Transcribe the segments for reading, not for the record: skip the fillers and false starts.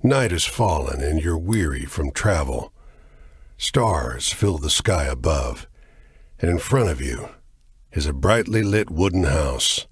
Night has fallen and you're weary from travel. Stars fill the sky above, and in front of you is a brightly lit wooden house.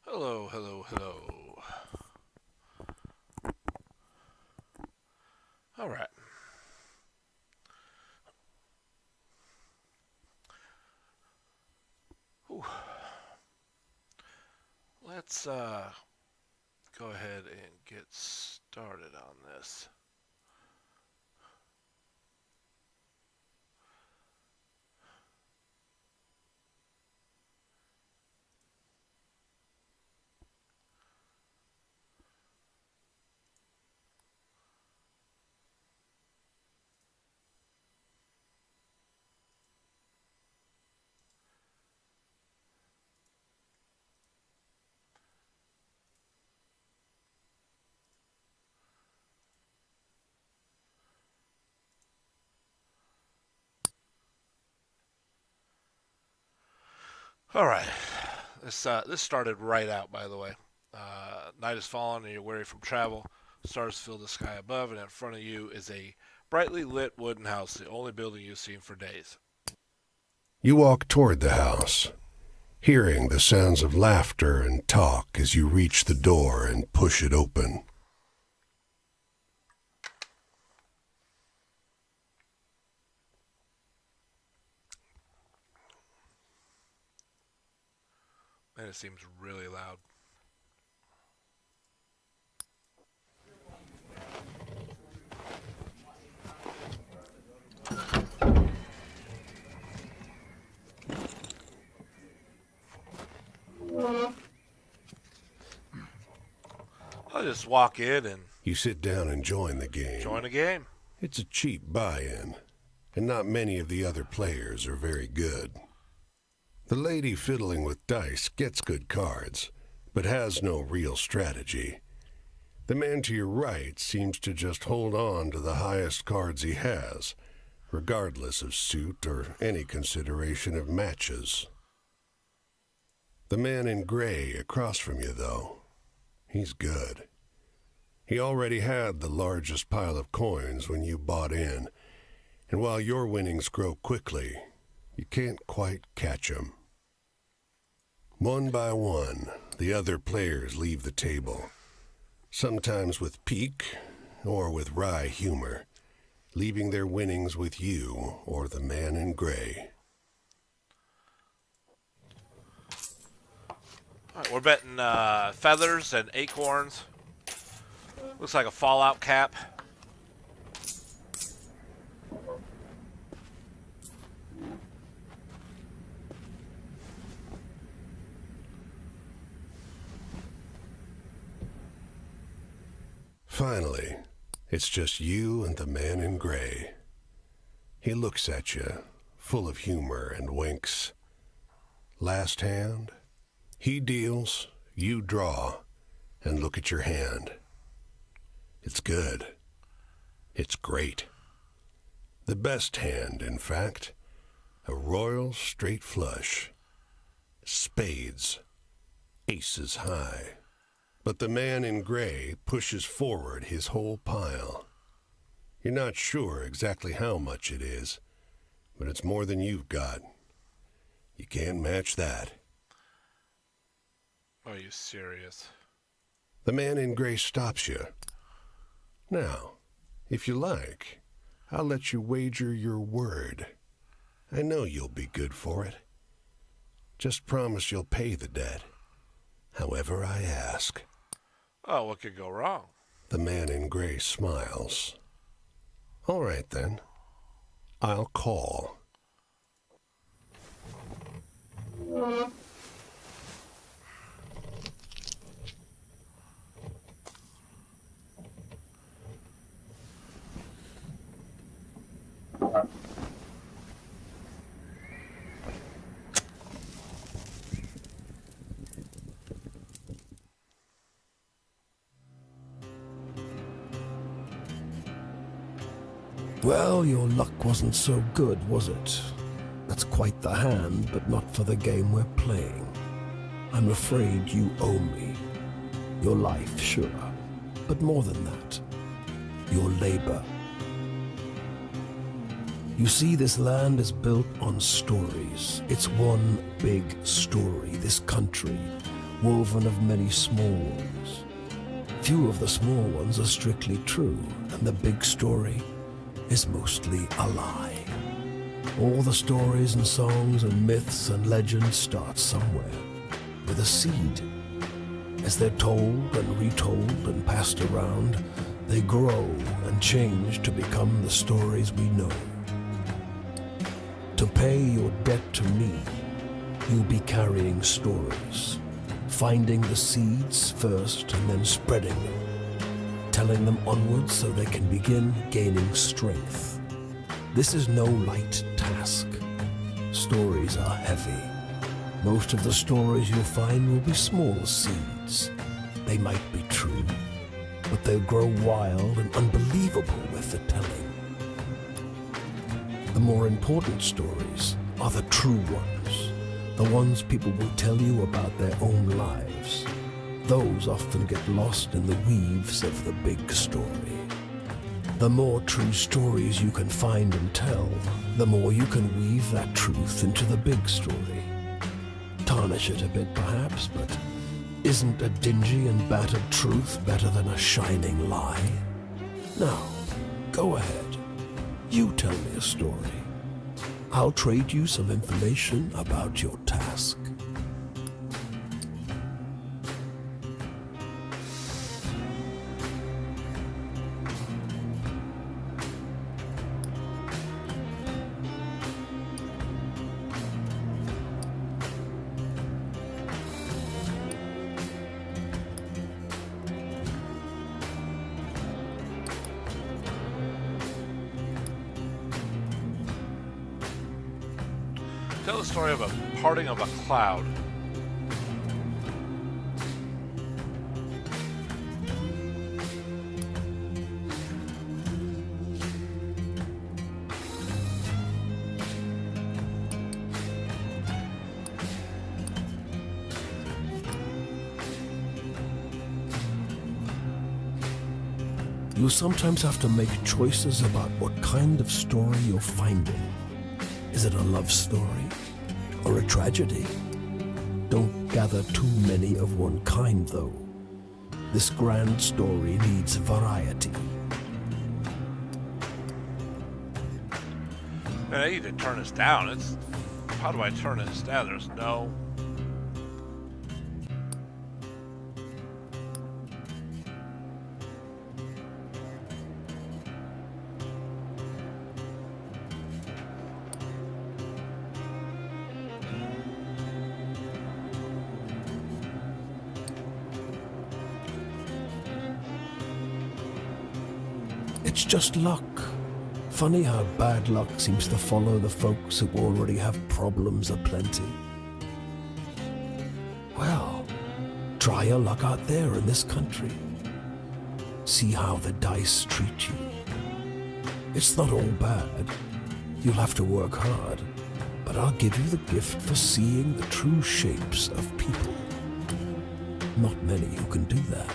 Hello, hello, hello. All right. Whew. Let's go ahead and get started on this. All right. This started right out, by the way. Night has fallen and you're weary from travel. Stars fill the sky above, and in front of you is a brightly lit wooden house, the only building you've seen for days. You walk toward the house, hearing the sounds of laughter and talk as you reach the door and push it open. And it seems really loud. I'll just walk in and You sit down and join the game. join a game. It's a cheap buy-in, and not many of the other players are very good. The lady fiddling with dice gets good cards, but has no real strategy. The man to your right seems to just hold on to the highest cards he has, regardless of suit or any consideration of matches. The man in gray across from you, though, he's good. He already had the largest pile of coins when you bought in, and while your winnings grow quickly, you can't quite catch him. One by one, the other players leave the table, sometimes with pique or with wry humor, leaving their winnings with you or the man in gray. All right, we're betting feathers and acorns. Looks like a Fallout cap. Finally, it's just you and the man in gray. He looks at you, full of humor, and winks. Last hand, he deals, you draw, and look at your hand. It's good. It's great. The best hand, in fact. A royal straight flush. Spades. Aces high. But the man in gray pushes forward his whole pile. You're not sure exactly how much it is, but it's more than you've got. You can't match that. Are you serious? The man in gray stops you. Now, if you like, I'll let you wager your word. I know you'll be good for it. Just promise you'll pay the debt, however I ask. Oh, what could go wrong? The man in gray smiles. All right, then. I'll call. Well, your luck wasn't so good, was it? That's quite the hand, but not for the game we're playing. I'm afraid you owe me. Your life, sure, but more than that, your labor. You see, this land is built on stories. It's one big story, this country, woven of many small ones. Few of the small ones are strictly true, and the big story is mostly a lie. All the stories and songs and myths and legends start somewhere, with a seed. As they're told and retold and passed around, they grow and change to become the stories we know. To pay your debt to me, you'll be carrying stories, finding the seeds first and then spreading them, telling them onwards so they can begin gaining strength. This is no light task. Stories are heavy. Most of the stories you'll find will be small seeds. They might be true, but they'll grow wild and unbelievable with the telling. The more important stories are the true ones, the ones people will tell you about their own lives. Those often get lost in the weaves of the big story. The more true stories you can find and tell, the more you can weave that truth into the big story. Tarnish it a bit perhaps, but isn't a dingy and battered truth better than a shining lie? Now, go ahead. You tell me a story. I'll trade you some information about your task. Tell the story of a parting of a cloud. You sometimes have to make choices about what kind of story you're finding. Is it a love story or a tragedy? Don't gather too many of one kind, though. This grand story needs variety. Man, I need to turn this down. How do I turn this down? There's no... It's just luck. Funny how bad luck seems to follow the folks who already have problems aplenty. Well, try your luck out there in this country. See how the dice treat you. It's not all bad. You'll have to work hard, but I'll give you the gift for seeing the true shapes of people. Not many who can do that.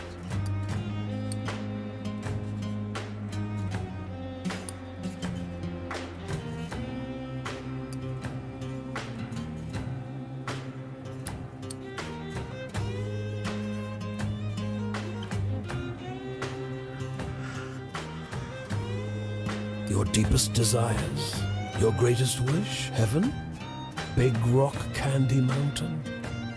Your deepest desires, your greatest wish, heaven, Big Rock Candy Mountain,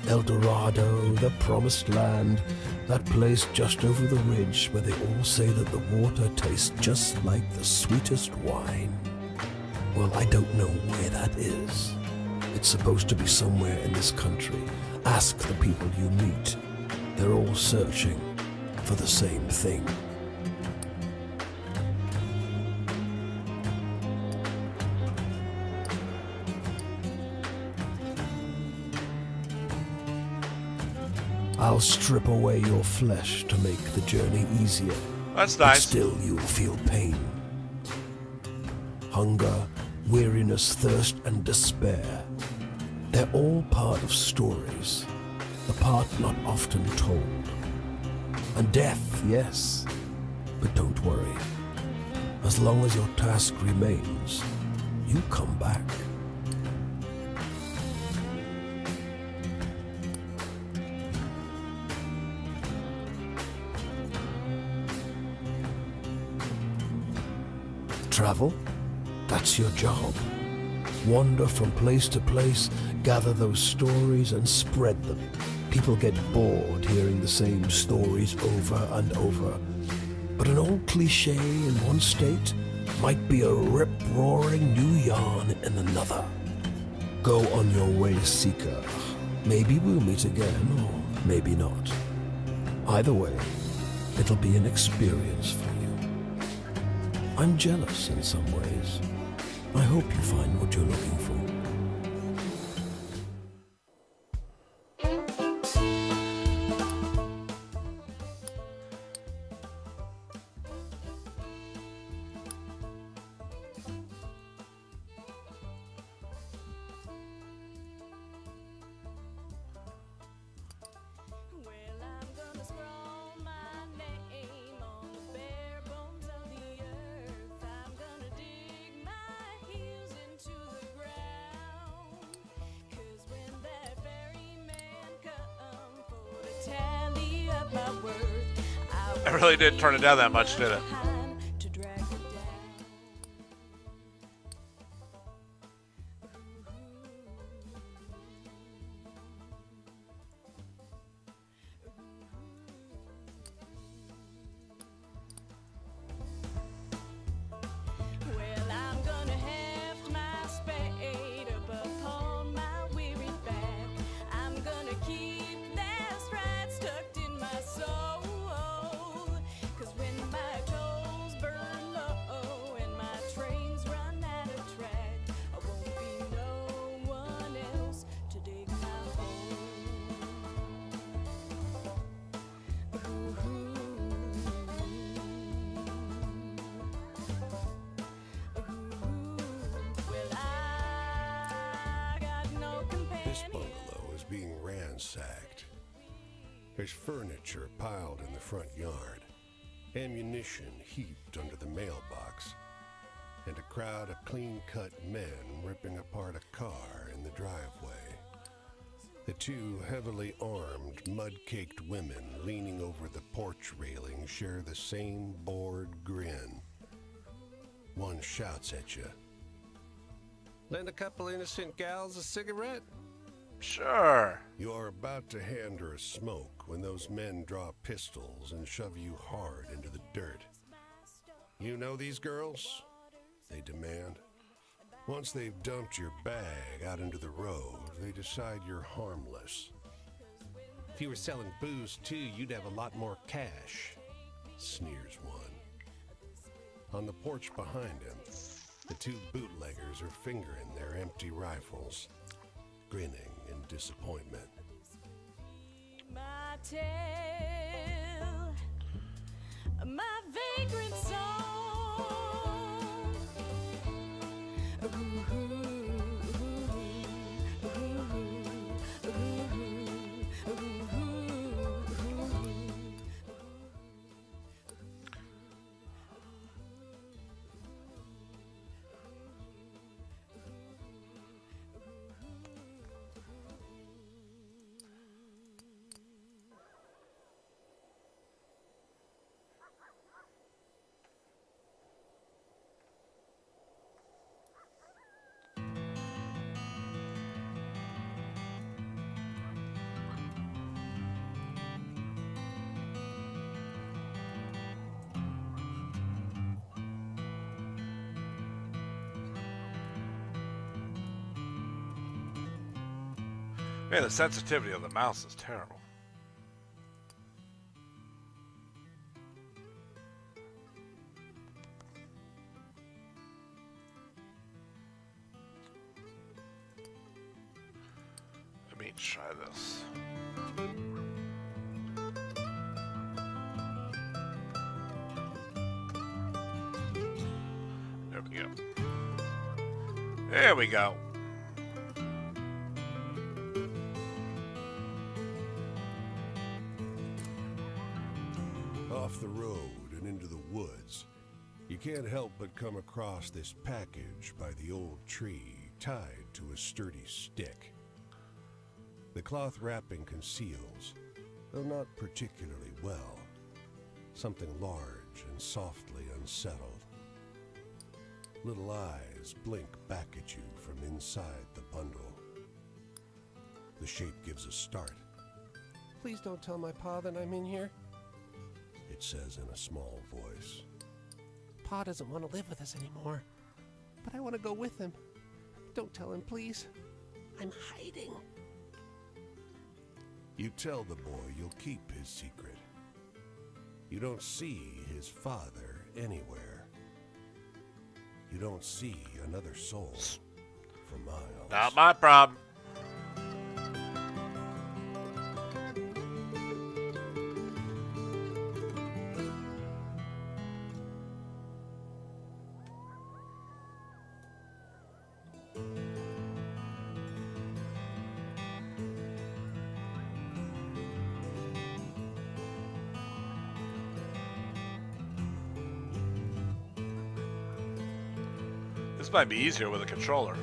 El Dorado, the promised land, that place just over the ridge where they all say that the water tastes just like the sweetest wine. Well, I don't know where that is. It's supposed to be somewhere in this country. Ask the people you meet. They're all searching for the same thing. I'll strip away your flesh to make the journey easier. That's But nice. still you'll feel pain. Hunger, weariness, thirst, and despair. They're all part of stories, the part not often told. And death, yes, but don't worry. As long as your task remains, you come back. Travel? That's your job. Wander from place to place, gather those stories and spread them. People get bored hearing the same stories over and over. But an old cliche in one state might be a rip-roaring new yarn in another. Go on your way, seeker. Maybe we'll meet again, or maybe not. Either way, it'll be an experience for you. I'm jealous in some ways. I hope you find what you're looking for. I really didn't turn it down that much, did it? This bungalow is being ransacked. There's furniture piled in the front yard, ammunition heaped under the mailbox, and a crowd of clean-cut men ripping apart a car in the driveway. The two heavily armed, mud-caked women leaning over the porch railing share the same bored grin. One shouts at you. "Lend a couple innocent gals a cigarette?" Sure. You are about to hand her a smoke when those men draw pistols and shove you hard into the dirt. "You know these girls?" they demand. Once they've dumped your bag out into the road, they decide you're harmless. "If you were selling booze too, you'd have a lot more cash," sneers one. On the porch behind him, the two bootleggers are fingering their empty rifles, grinning in disappointment. My tale, my vagrant song. Man, the sensitivity of the mouse is terrible. Let me try this. There we go. There we go. Off the road and into the woods, you can't help but come across this package by the old tree tied to a sturdy stick. The cloth wrapping conceals, though not particularly well, something large and softly unsettled. Little eyes blink back at you from inside the bundle. The shape gives a start. "Please don't tell my pa that I'm in here," it says in a small voice. "Pa doesn't want to live with us anymore, but I want to go with him. Don't tell him, please. I'm hiding." You tell the boy you'll keep his secret. You don't see his father anywhere. You don't see another soul for miles. Not my problem. This might be easier with a controller.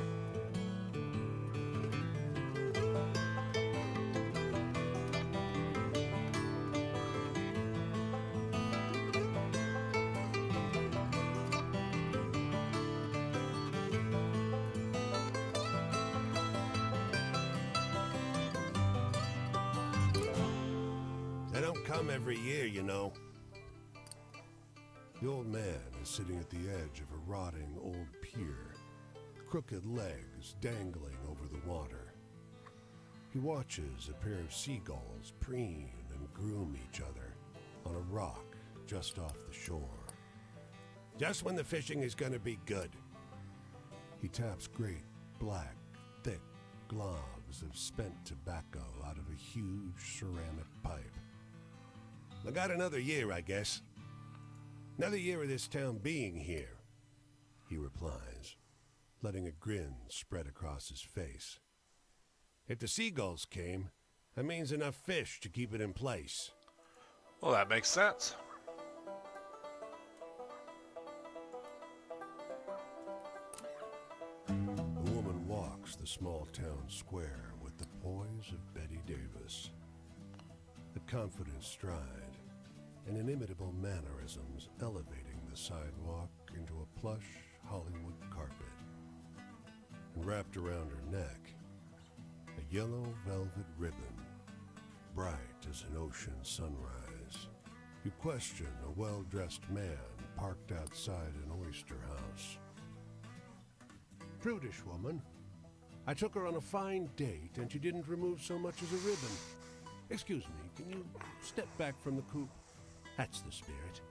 every year, you know. The old man is sitting at the edge of a rotting old pier, crooked legs dangling over the water. He watches a pair of seagulls preen and groom each other on a rock just off the shore. Just when the fishing is going to be good. He taps great, black, thick globs of spent tobacco out of a huge ceramic pipe. I got another year, I guess. Another year of this town being here, he replies, letting a grin spread across his face. If the seagulls came, that means enough fish to keep it in place. Well, that makes sense. The woman walks the small town square with the poise of Betty Davis. The confident stride and inimitable mannerisms elevating the sidewalk into a plush Hollywood carpet. And wrapped around her neck, a yellow velvet ribbon, bright as an ocean sunrise. You question a well-dressed man parked outside an oyster house. Prudish woman. I took her on a fine date and she didn't remove so much as a ribbon. Excuse me, can you step back from the coupe? That's the spirit.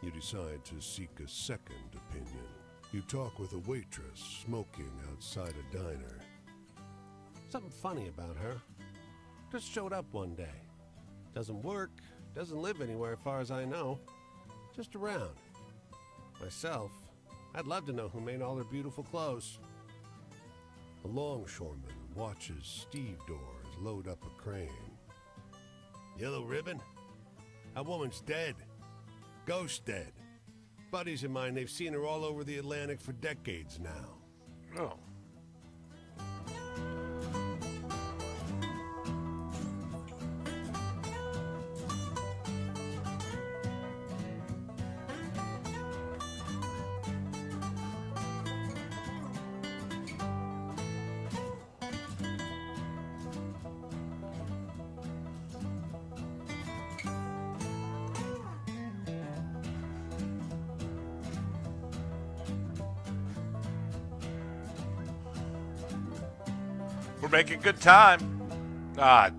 You decide to seek a second opinion. You talk with a waitress smoking outside a diner. Something funny about her. Just showed up one day. Doesn't work, doesn't live anywhere as far as I know. Just around. Myself, I'd love to know who made all her beautiful clothes. A longshoreman watches stevedores load up a crane. Yellow ribbon? That woman's dead. Ghost dead. Buddies of mine, they've seen her all over the Atlantic for decades now. Oh. We're making good time. God,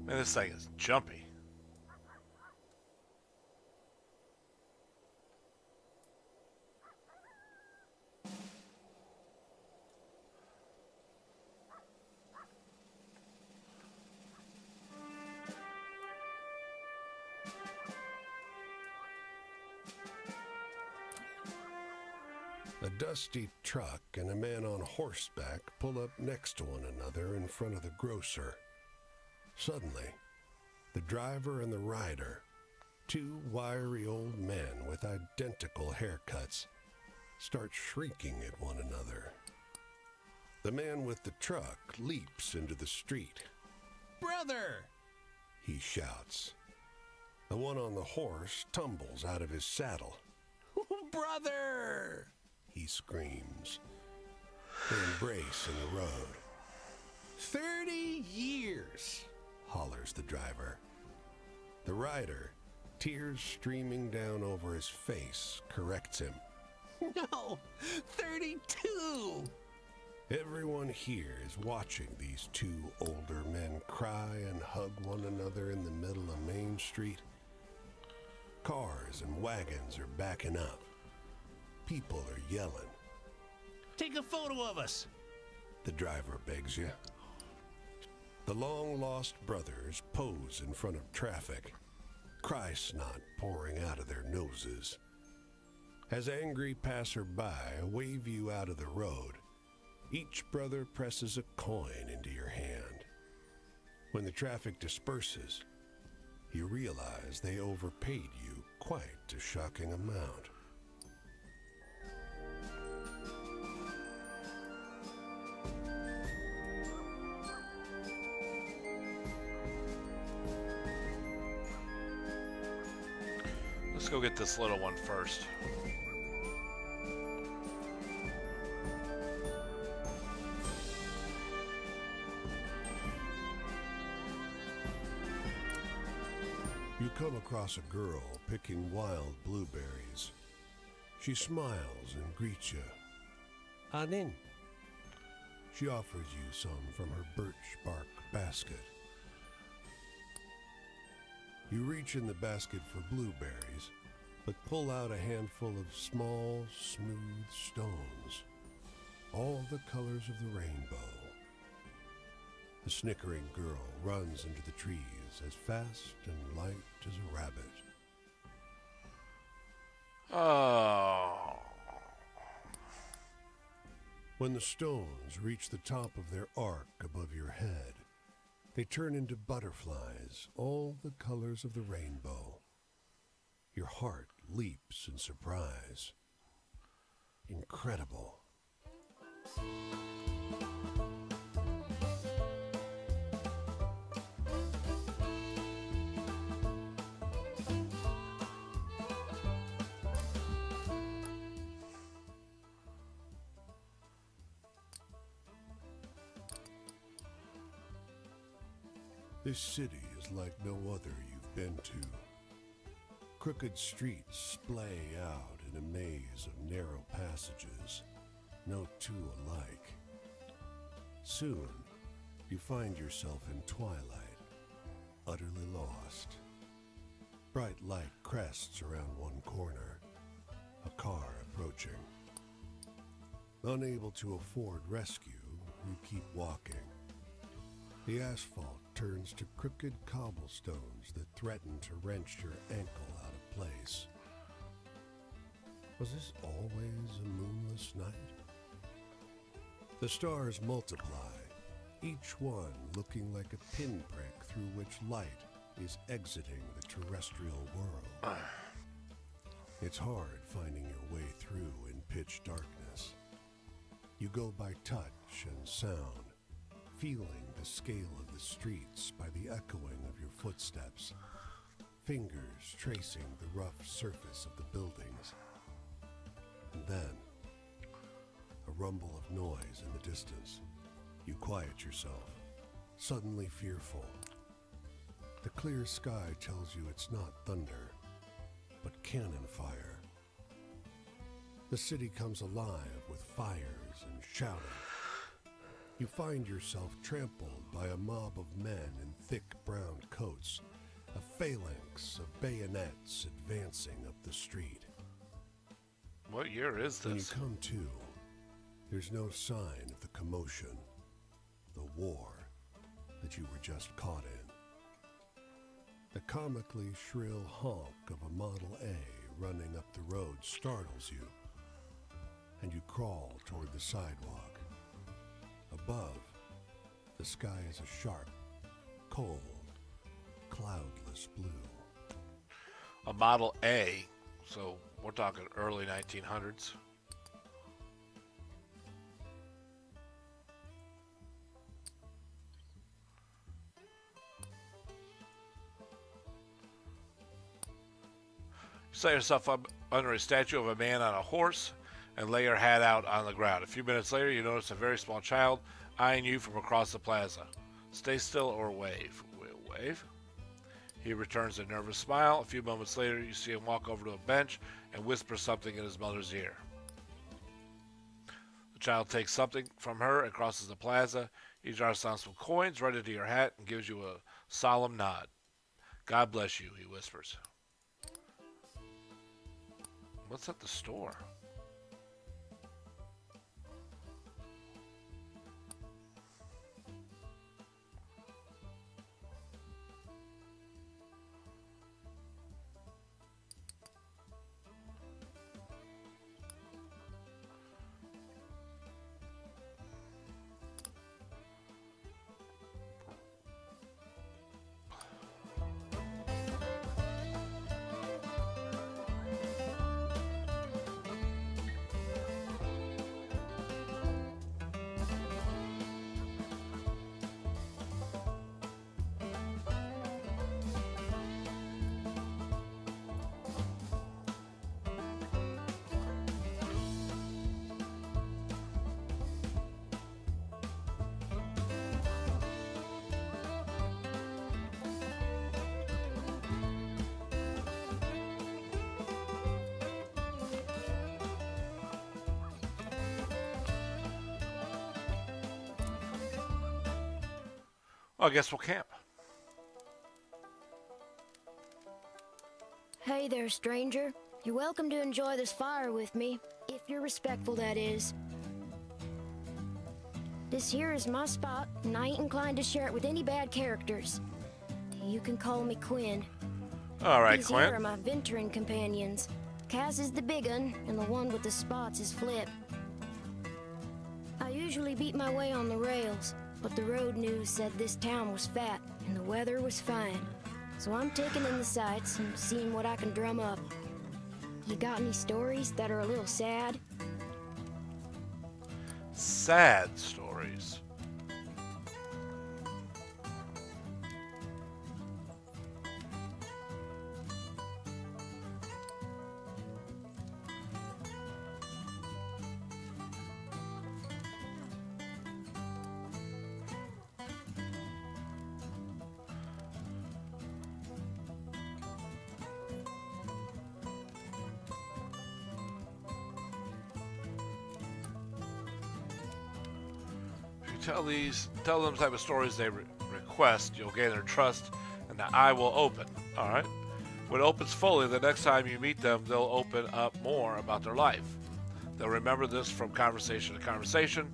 man, this thing is jumpy. A dusty truck and a man on horseback pull up next to one another in front of the grocer. Suddenly, the driver and the rider, two wiry old men with identical haircuts, start shrieking at one another. The man with the truck leaps into the street. "Brother!" he shouts. The one on the horse tumbles out of his saddle. "Brother!" he screams. They embrace in the road. 30 years, hollers the driver. The rider, tears streaming down over his face, corrects him. No, 32! Everyone here is watching these two older men cry and hug one another in the middle of Main Street. Cars and wagons are backing up. People are yelling. "Take a photo of us," the driver begs you. The long-lost brothers pose in front of traffic, cry snot pouring out of their noses. As angry passerby wave you out of the road, each brother presses a coin into your hand. When the traffic disperses, you realize they overpaid you quite a shocking amount. Let's go get this little one first. You come across a girl picking wild blueberries. She smiles and greets you. "On in." She offers you some from her birch bark basket. You reach in the basket for blueberries, but pull out a handful of small, smooth stones, all the colors of the rainbow. The snickering girl runs into the trees as fast and light as a rabbit. Oh. When the stones reach the top of their arc above your head, they turn into butterflies, all the colors of the rainbow. Your heart leaps in surprise. Incredible. This city is like no other you've been to. Crooked streets splay out in a maze of narrow passages, no two alike. Soon, you find yourself in twilight, utterly lost. Bright light crests around one corner, a car approaching. Unable to afford rescue, you keep walking. The asphalt turns to crooked cobblestones that threaten to wrench your ankle out of place. Was this always a moonless night? The stars multiply, each one looking like a pinprick through which light is exiting the terrestrial world. It's hard finding your way through in pitch darkness. You go by touch and sound, feeling the scale of the streets by the echoing of your footsteps, fingers tracing the rough surface of the buildings. And then, a rumble of noise in the distance. You quiet yourself, suddenly fearful. The clear sky tells you it's not thunder, but cannon fire. The city comes alive with fires and shouting. You find yourself trampled by a mob of men in thick brown coats, a phalanx of bayonets advancing up the street. What year is When you this? come to, there's no sign of the commotion, the war that you were just caught in. The comically shrill honk of a Model A running up the road startles you, and you crawl toward the sidewalk. Above, the sky is a sharp, cold, cloudless blue. A Model A, so we're talking early 1900s. You set yourself up under a statue of a man on a horse and lay your hat out on the ground. A few minutes later, you notice a very small child eyeing you from across the plaza. Stay still or wave. Wave. He returns a nervous smile. A few moments later, you see him walk over to a bench and whisper something in his mother's ear. The child takes something from her and crosses the plaza. He drops down some coins right into your hat and gives you a solemn nod. "God bless you," he whispers. What's at the store? Oh, I guess we'll camp. Hey there, stranger. You're welcome to enjoy this fire with me, if you're respectful, that is. This here is my spot, and I ain't inclined to share it with any bad characters. You can call me Quinn. All right, These here are Clint. my venturing companions. Cass is the big un, and the one with the spots is Flip. I usually beat my way on the rails, but the road news said this town was fat, and the weather was fine. So I'm taking in the sights and seeing what I can drum up. You got any stories that are a little sad? Sad stories. Tell them type of stories they request, you'll gain their trust, and the eye will open. All right. When it opens fully, the next time you meet them, they'll open up more about their life. They'll remember this from conversation to conversation,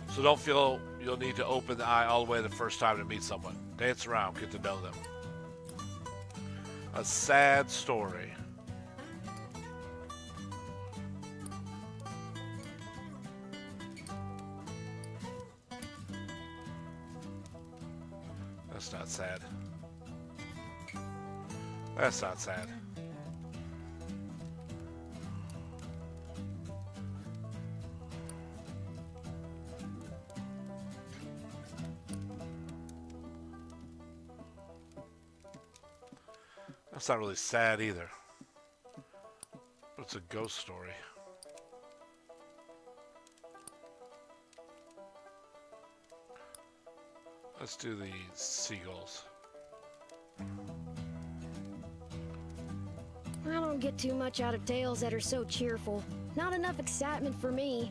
so don't feel you'll need to open the eye all the way the first time to meet someone. Dance around, get to know them. A sad story. That's not sad. That's not sad. That's not really sad either. But it's a ghost story. Let's do the seagulls. I don't get too much out of tales that are so cheerful. Not enough excitement for me.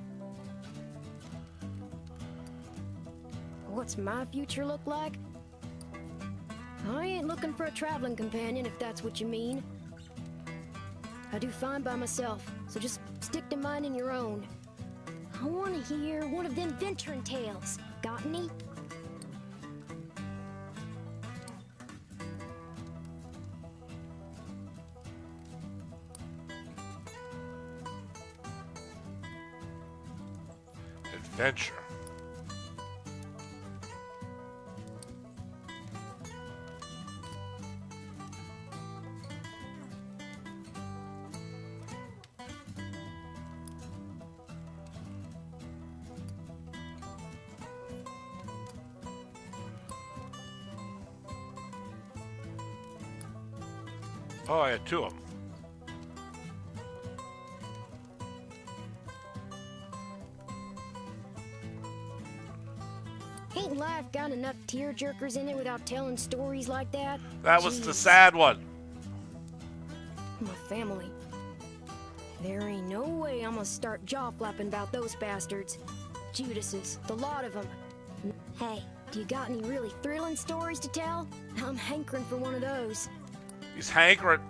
What's my future look like? I ain't looking for a traveling companion, if that's what you mean. I do fine by myself, so just stick to minding your own. I want to hear one of them venturing tales. Got any? Adventure. Oh, I had two of them. Ain't life got enough tearjerkers in it without telling stories like that? That was the Jeez. sad one. My family. There ain't no way I'm gonna start jaw-flapping about those bastards. Judases, the lot of them. Hey, do you got any really thrilling stories to tell? I'm hankering for one of those. He's hankering.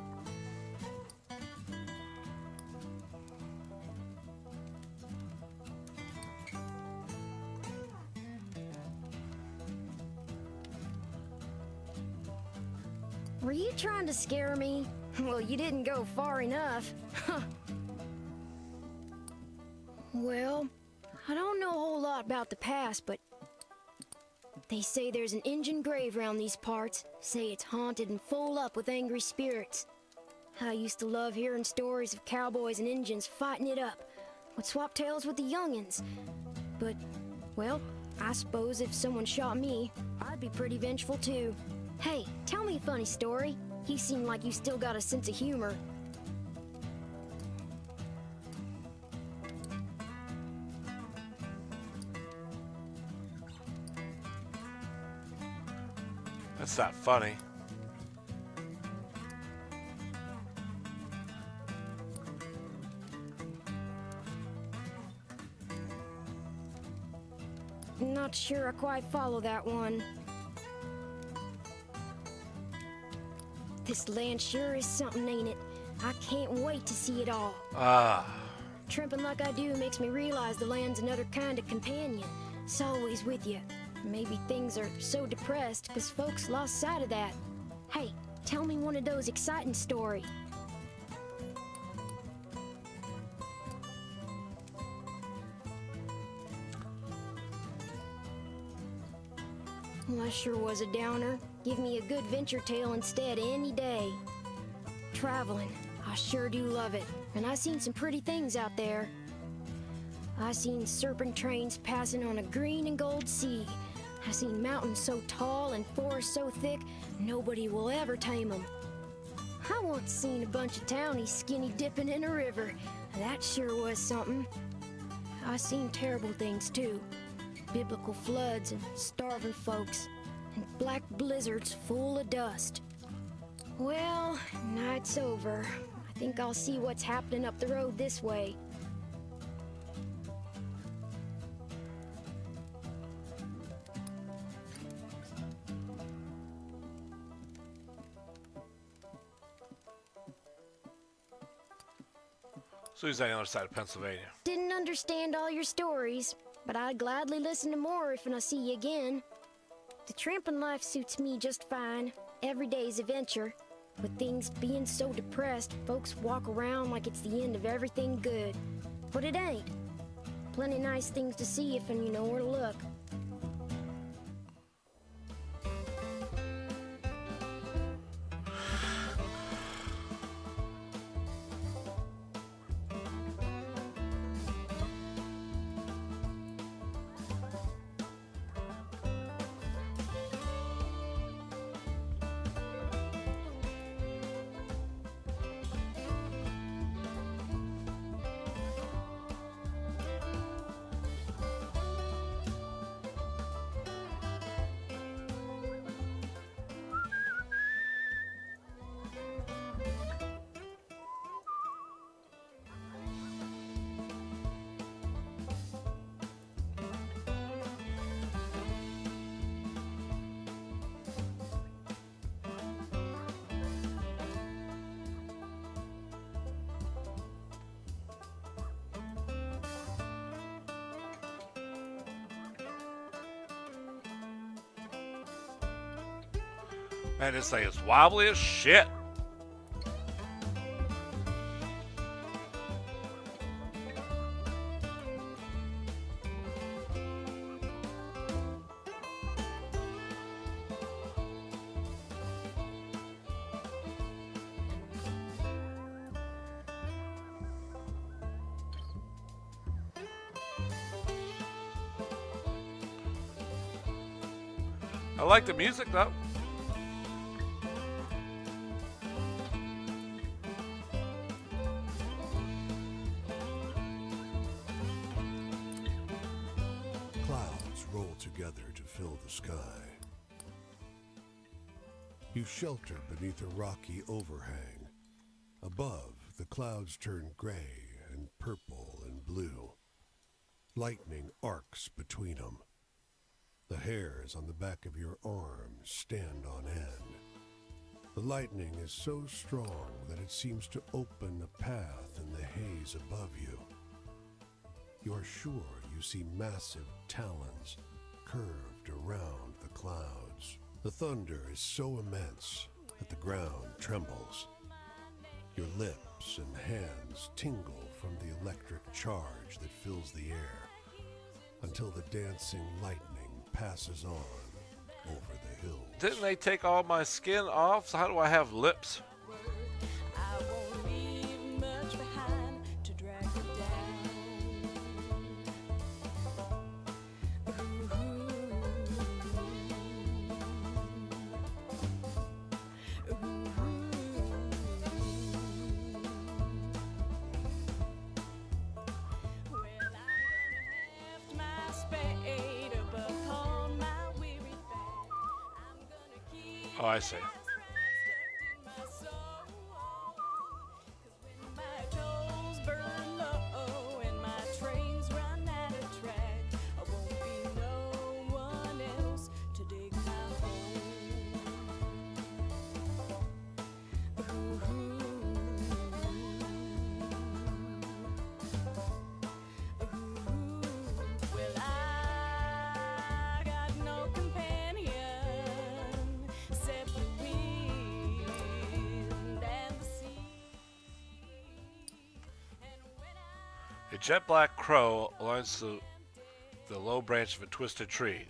Were you trying to scare me? Well, you didn't go far enough. Well, I don't know a whole lot about the past, but they say there's an Injun grave around these parts. Say it's haunted and full up with angry spirits. I used to love hearing stories of cowboys and Injuns fighting it up. Would swap tales with the youngins. But, well, I suppose if someone shot me, I'd be pretty vengeful too. Hey, tell me a funny story. You seem like you still got a sense of humor. That's not funny. Not sure I quite follow that one. This land sure is something, ain't it? I can't wait to see it all. Ah. Tramping like I do makes me realize the land's another kind of companion. It's always with you. Maybe things are so depressed because folks lost sight of that. Hey, tell me one of those exciting stories. Well, that sure was a downer. Give me a good venture tale instead any day. Traveling, I sure do love it. And I seen some pretty things out there. I seen serpent trains passing on a green and gold sea. I seen mountains so tall and forests so thick, nobody will ever tame them. I once seen a bunch of townies skinny dipping in a river. That sure was something. I seen terrible things too. Biblical floods and starving folks, and black blizzards full of dust. Well, night's over. I think I'll see what's happening up the road this way. So he's on the other side of Pennsylvania. Didn't understand all your stories, but I'd gladly listen to more if I see you again. The tramping life suits me just fine. Every day's a venture. With things being so depressed, folks walk around like it's the end of everything good. But it ain't. Plenty nice things to see if and you know where to look. Man, this thing is wobbly as shit. I like the music though. Clouds roll together to fill the sky. You shelter beneath a rocky overhang. Above, the clouds turn gray and purple and blue. Lightning arcs between them. The hairs on the back of your arms stand on end. The lightning is so strong that it seems to open a path in the haze above you. You are sure you see massive talons curved around the clouds. The thunder is so immense that the ground trembles. Your lips and hands tingle from the electric charge that fills the air until the dancing lightning passes on over the hills. Didn't they take all my skin off? So how do I have lips? I won't leave much behind to drag you down. Well, I'm gonna heft my spade up upon my weary back. I'm gonna keep Oh, I see. jet black crow aligns the low branch of a twisted tree.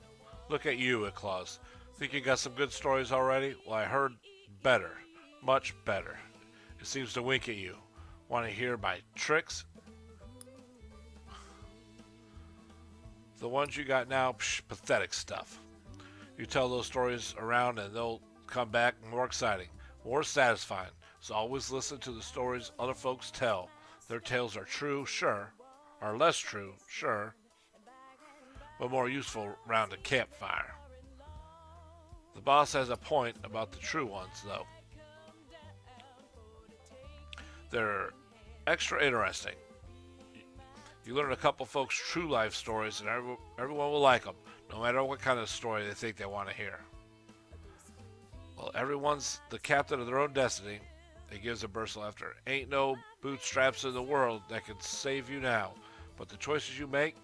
Look at you, it claws. Think you got some good stories already? Well, I heard better. Much better. It seems to wink at you. Want to hear my tricks? The ones you got now, pathetic stuff. You tell those stories around and they'll come back more exciting, more satisfying. So always listen to the stories other folks tell. Their tales are true, sure, are less true, sure, but more useful round a campfire. The boss has a point about the true ones, though. They're extra interesting. You learn a couple folks' true life stories, and everyone will like them, no matter what kind of story they think they want to hear. Well, everyone's the captain of their own destiny. It gives a burst of laughter. Ain't no bootstraps in the world that can save you now, but the choices you make,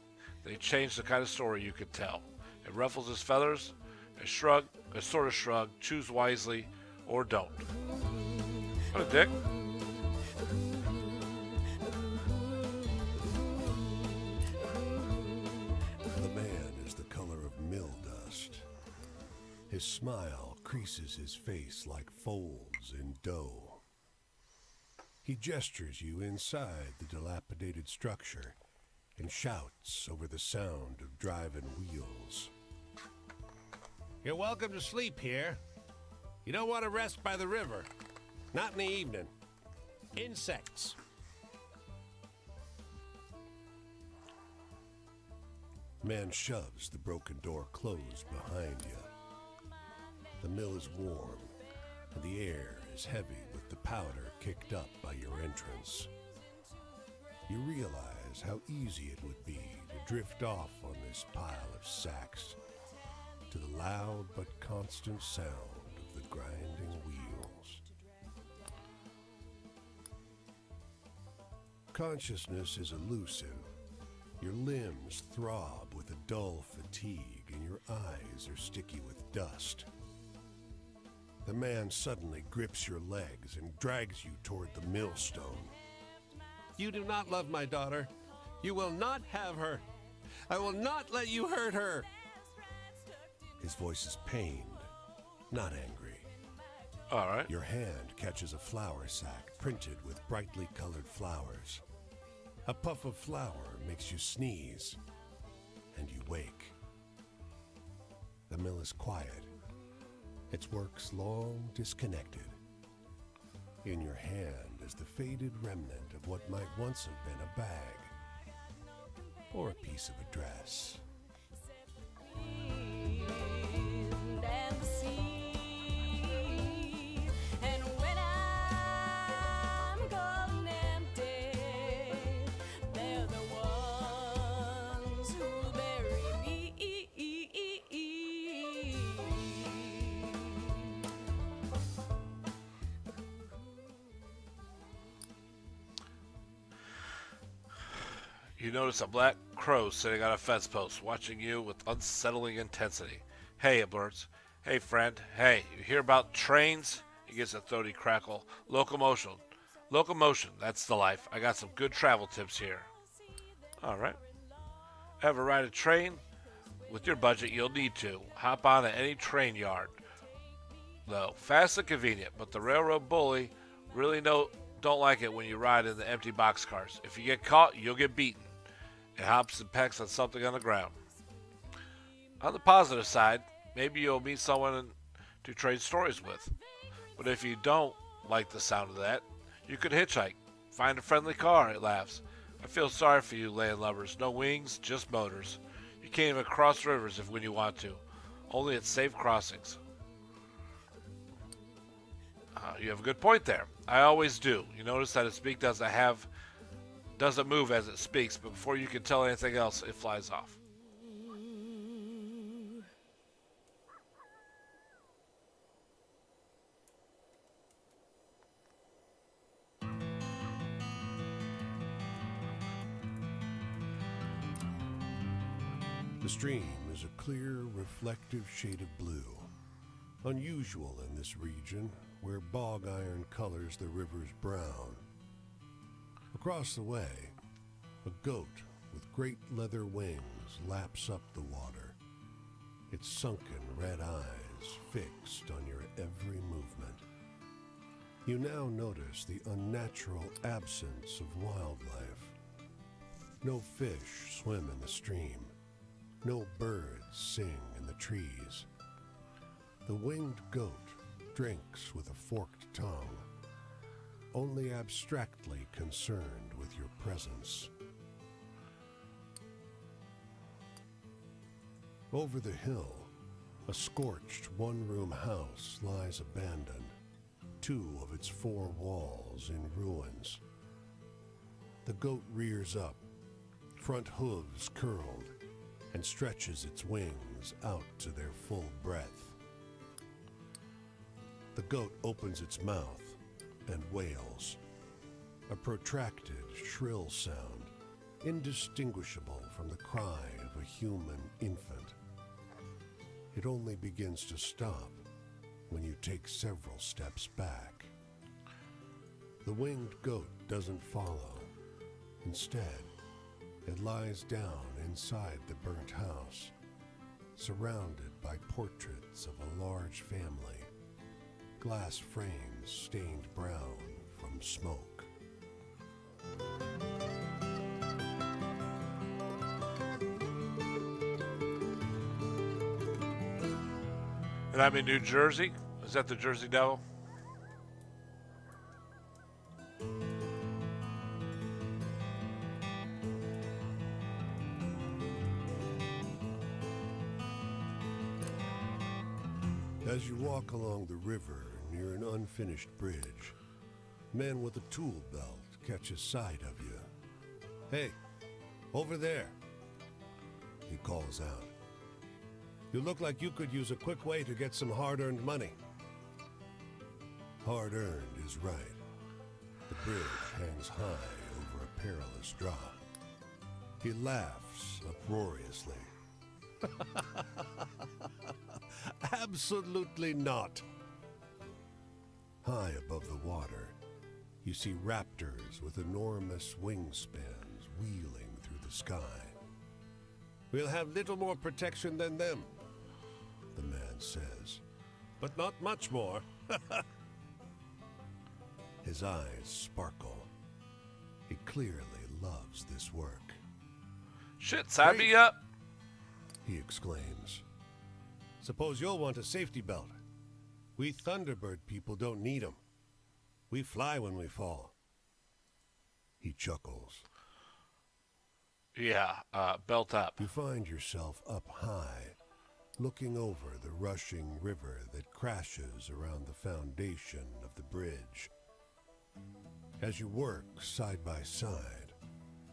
they change the kind of story you can tell. It ruffles his feathers, a sort of shrug, choose wisely, or don't. What a dick. The man is the color of mill dust. His smile creases his face like folds in dough. He gestures you inside the dilapidated structure and shouts over the sound of driving wheels. You're welcome to sleep here. You don't want to rest by the river. Not in the evening. Insects. Man shoves the broken door closed behind you. The mill is warm, and the air is heavy with the powder kicked up by your entrance. You realize how easy it would be to drift off on this pile of sacks to the loud but constant sound of the grinding wheels. Consciousness is elusive. Your limbs throb with a dull fatigue, and your eyes are sticky with dust. The man suddenly grips your legs and drags you toward the millstone. You do not love my daughter. You will not have her. I will not let you hurt her. His voice is pained, not angry. All right. Your hand catches a flour sack printed with brightly colored flowers. A puff of flour makes you sneeze, and you wake. The mill is quiet. Its works long disconnected. In your hand is the faded remnant of what might once have been a bag or a piece of a dress. And the sea. And when I'm cold and empty, they're the ones who bury me. You notice a black crow sitting on a fence post, watching you with unsettling intensity. Hey, it blurts. Hey, friend. Hey, you hear about trains? He gets a throaty crackle. Locomotion. Locomotion, that's the life. I got some good travel tips here. All right. Ever ride a train? With your budget, you'll need to. Hop on at any train yard. Though, fast and convenient, but the railroad bully really don't like it when you ride in the empty boxcars. If you get caught, you'll get beaten. It hops and pecks on something on the ground. On the positive side, maybe you'll meet someone to trade stories with. But if you don't like the sound of that, you could hitchhike. Find a friendly car, it laughs. I feel sorry for you landlubbers. No wings, just motors. You can't even cross rivers when you want to. Only at safe crossings. You have a good point there. I always do. You notice that its beak doesn't move as it speaks, but before you can tell anything else, it flies off. The stream is a clear, reflective shade of blue, unusual in this region where bog iron colors the river's brown. Across the way, A goat with great leather wings laps up the water, its sunken red eyes fixed on your every movement. You now notice the unnatural absence of wildlife. No fish swim in the stream. No birds sing in the trees. The winged goat drinks with a forked tongue, only abstractly concerned with your presence. Over the hill, a scorched one-room house lies abandoned, 2 of its 4 walls in ruins. The goat rears up, front hooves curled, and stretches its wings out to their full breadth. The goat opens its mouth and wails, a protracted, shrill sound, indistinguishable from the cry of a human infant. It only begins to stop when you take several steps back. The winged goat doesn't follow. Instead, it lies down inside the burnt house, surrounded by portraits of a large family, glass frames stained brown from smoke. And I'm in New Jersey. Is that the Jersey Devil? As you walk along the river near an unfinished bridge, men with a tool belt catch a sight of you. "Hey, over there," he calls out. "You look like you could use a quick way to get some hard-earned money." Hard-earned is right. The bridge hangs high over a perilous drop. He laughs uproariously. Absolutely not. High above the water, you see raptors with enormous wingspans wheeling through the sky. "We'll have little more protection than them," the man says, "but not much more." His eyes sparkle. He clearly loves this work. Shit, sign me up. He exclaims. "Suppose you'll want a safety belt. We Thunderbird people don't need 'em. We fly when we fall." He chuckles. Yeah, belt up. You find yourself up high, looking over the rushing river that crashes around the foundation of the bridge. As you work side by side,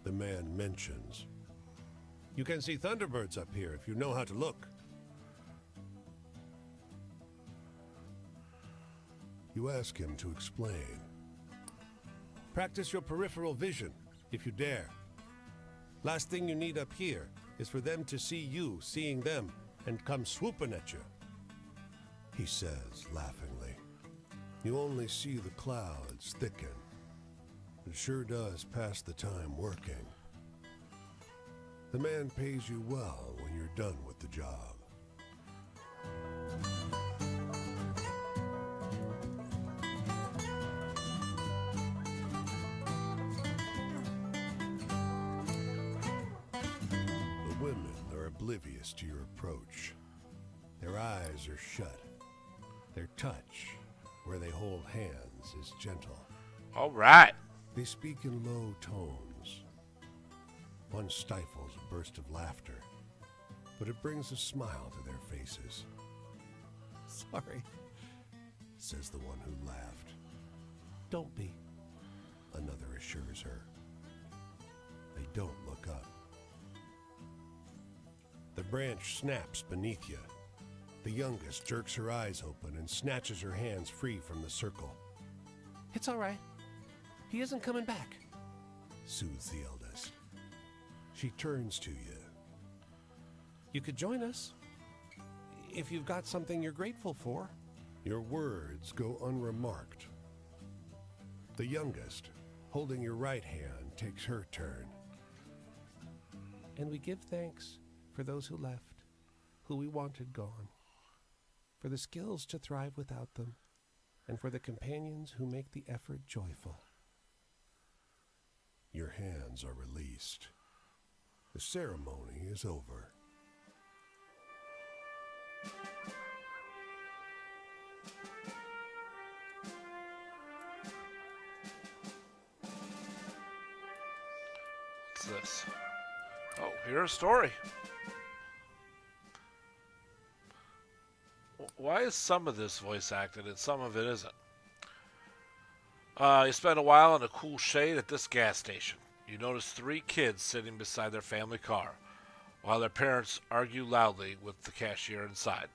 the man mentions, "You can see Thunderbirds up here if you know how to look." You ask him to explain. "Practice your peripheral vision, if you dare. Last thing you need up here is for them to see you seeing them and come swooping at you," he says laughingly. "You only see the clouds thicken. It sure does pass the time working." The man pays you well when you're done with the job. The women are oblivious to your approach. Their eyes are shut. Their touch, where they hold hands, is gentle. All right. They speak in low tones. One stifles a burst of laughter, but it brings a smile to their faces. "Sorry," says the one who laughed. "Don't be," another assures her. They don't look up. The branch snaps beneath you. The youngest jerks her eyes open and snatches her hands free from the circle. "It's all right. He isn't coming back," soothes the eldest. She turns to you. "You could join us, if you've got something you're grateful for." Your words go unremarked. The youngest, holding your right hand, takes her turn. And we give thanks for those who left, who we wanted gone, for the skills to thrive without them, and for the companions who make the effort joyful. Your hands are released. The ceremony is over. What's this? Oh, here's a story. Why is some of this voice acted and some of it isn't? You spend a while in a cool shade at this gas station. You notice 3 kids sitting beside their family car, while their parents argue loudly with the cashier inside.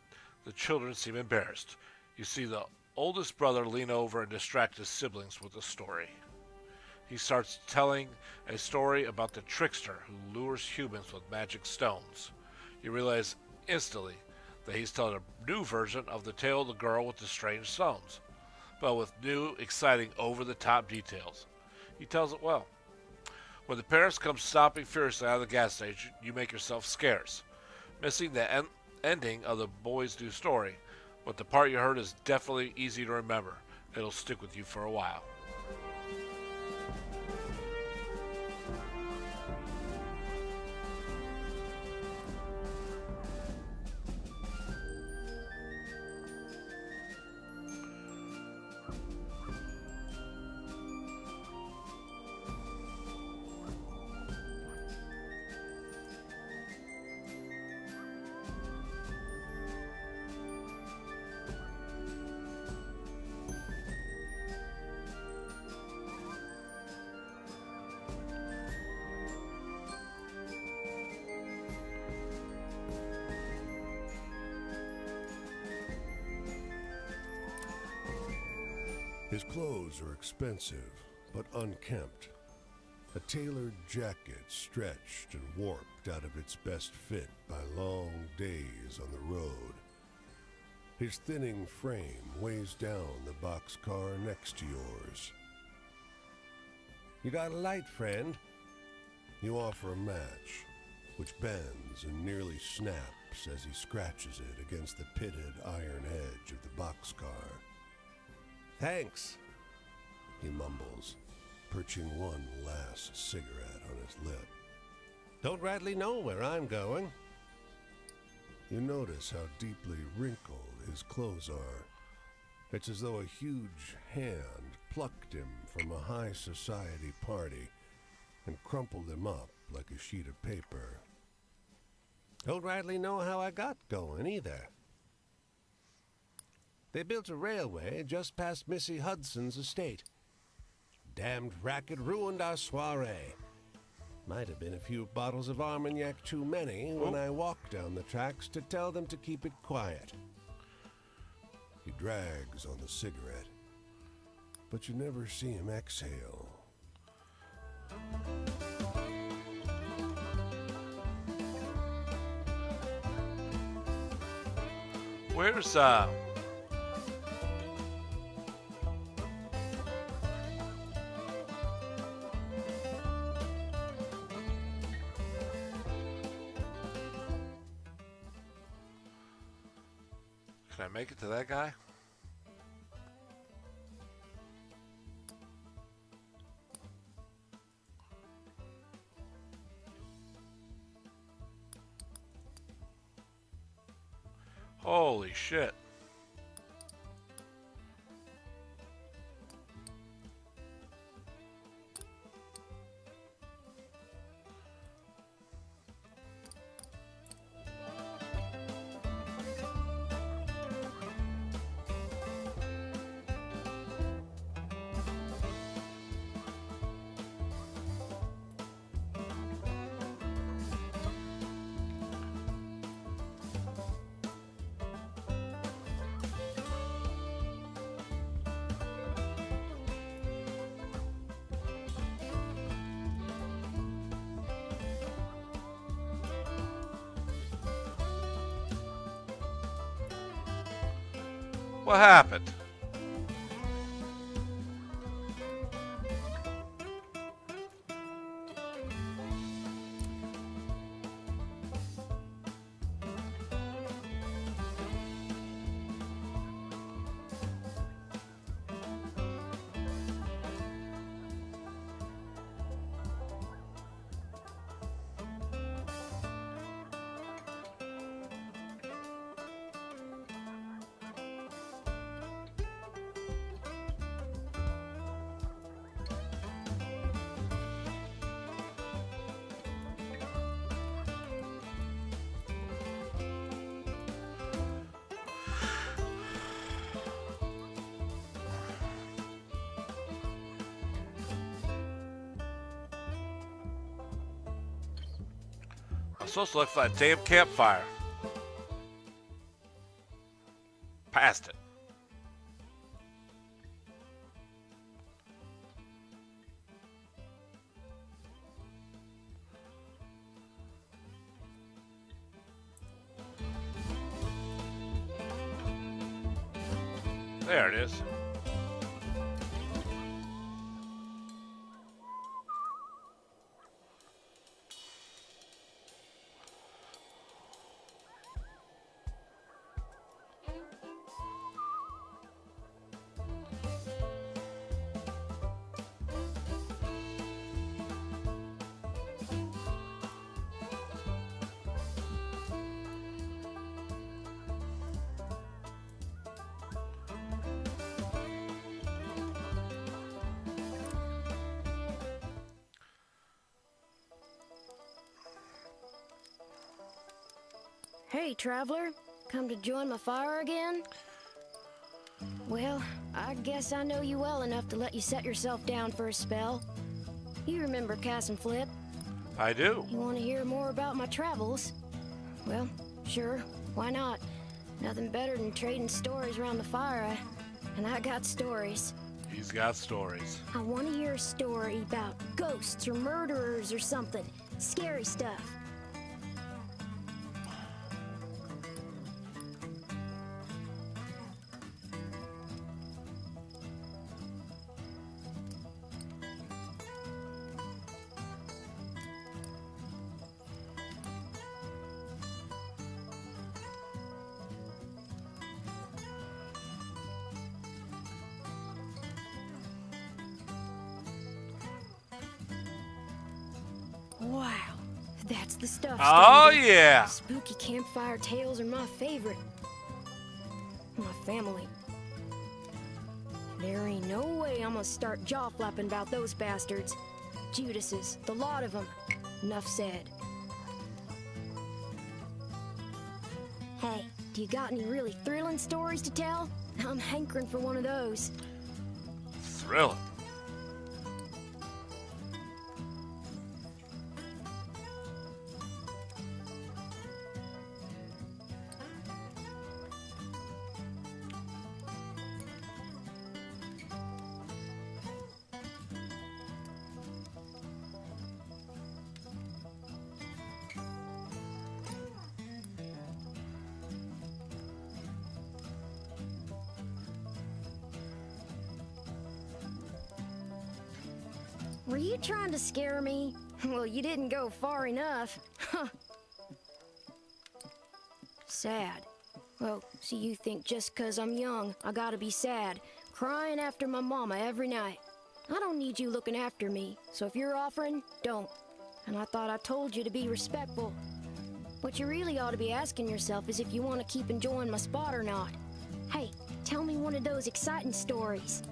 The children seem embarrassed. You see the oldest brother lean over and distract his siblings with a story. He starts telling a story about the trickster who lures humans with magic stones. You realize instantly that he's telling a new version of the tale of the girl with the strange stones, but with new, exciting, over-the-top details. He tells it well. When the parents come stomping furiously out of the gas station, you make yourself scarce, missing the ending of the boy's new story, but the part you heard is definitely easy to remember. It'll stick with you for a while. His clothes are expensive, but unkempt. A tailored jacket stretched and warped out of its best fit by long days on the road. His thinning frame weighs down the boxcar next to yours. You got a light, friend? You offer a match, which bends and nearly snaps as he scratches it against the pitted iron edge of the boxcar. Thanks, he mumbles, perching one last cigarette on his lip. Don't rightly know where I'm going. You notice how deeply wrinkled his clothes are. It's as though a huge hand plucked him from a high society party and crumpled him up like a sheet of paper. Don't rightly know how I got going either. They built a railway just past Missy Hudson's estate. Damned racket ruined our soiree. Might have been a few bottles of Armagnac too many when I walked down the tracks to tell them to keep it quiet. He drags on the cigarette, but you never see him exhale. Where's Can I make it to that guy? Holy shit. What happened? I'm supposed to look for that damn campfire. Past it. There it is. Hey, traveler. Come to join my fire again? Well, I guess I know you well enough to let you set yourself down for a spell. You remember Cass and Flip? I do. You want to hear more about my travels? Well, sure. Why not? Nothing better than trading stories around the fire. And I got stories. He's got stories. I want to hear a story about ghosts or murderers or something. Scary stuff. Wow, that's the stuff. Oh, Stranger. yeah. Spooky campfire tales are my favorite. My family. There ain't no way I'm gonna start jaw flapping about those bastards. Judases, the lot of them. Enough said. Hey, do you got any really thrilling stories to tell? I'm hankering for one of those. Thrilling. Were you trying to scare me? Well, you didn't go far enough. Huh. Sad. Oh, so you think just 'cause I'm young, I gotta be sad, crying after my mama every night. I don't need you looking after me, so if you're offering, don't. And I thought I told you to be respectful. What you really ought to be asking yourself is if you want to keep enjoying my spot or not. Hey, tell me one of those exciting stories.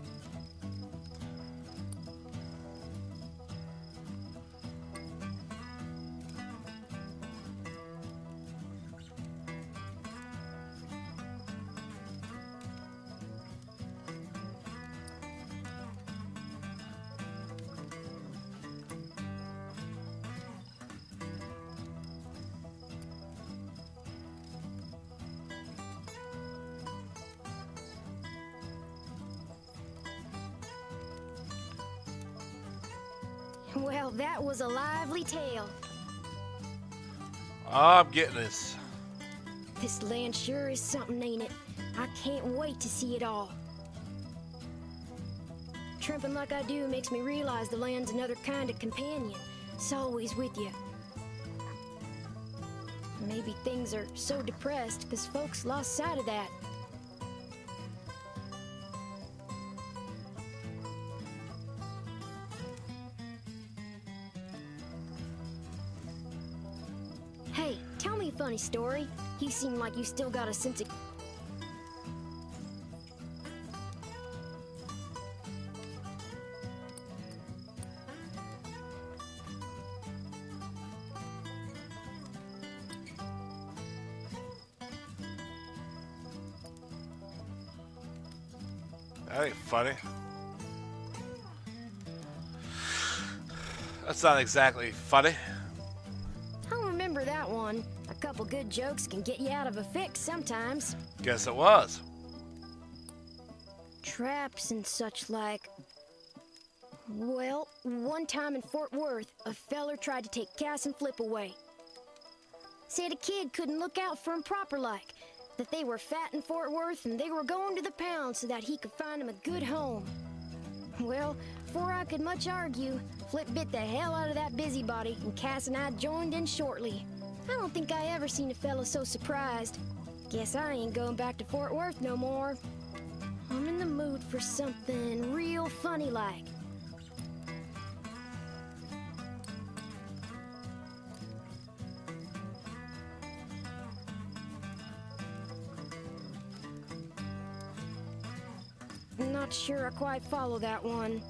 Well, that was a lively tale. I'm getting this. This land sure is something, ain't it? I can't wait to see it all. Tramping like I do makes me realize the land's another kind of companion. It's always with you. Maybe things are so depressed because folks lost sight of that. Hey, tell me a funny story. You seem like you still got a sense of... That ain't funny. That's not exactly funny. I don't remember that couple good jokes can get you out of a fix sometimes. Guess it was. Traps and such like. Well, one time in Fort Worth, a feller tried to take Cass and Flip away. Said a kid couldn't look out for him proper like. That they were fat in Fort Worth and they were going to the pound so that he could find him a good home. Well, before I could much argue, Flip bit the hell out of that busybody, and Cass and I joined in shortly. I don't think I ever seen a fella so surprised. Guess I ain't going back to Fort Worth no more. I'm in the mood for something real funny like. Not sure I quite follow that one.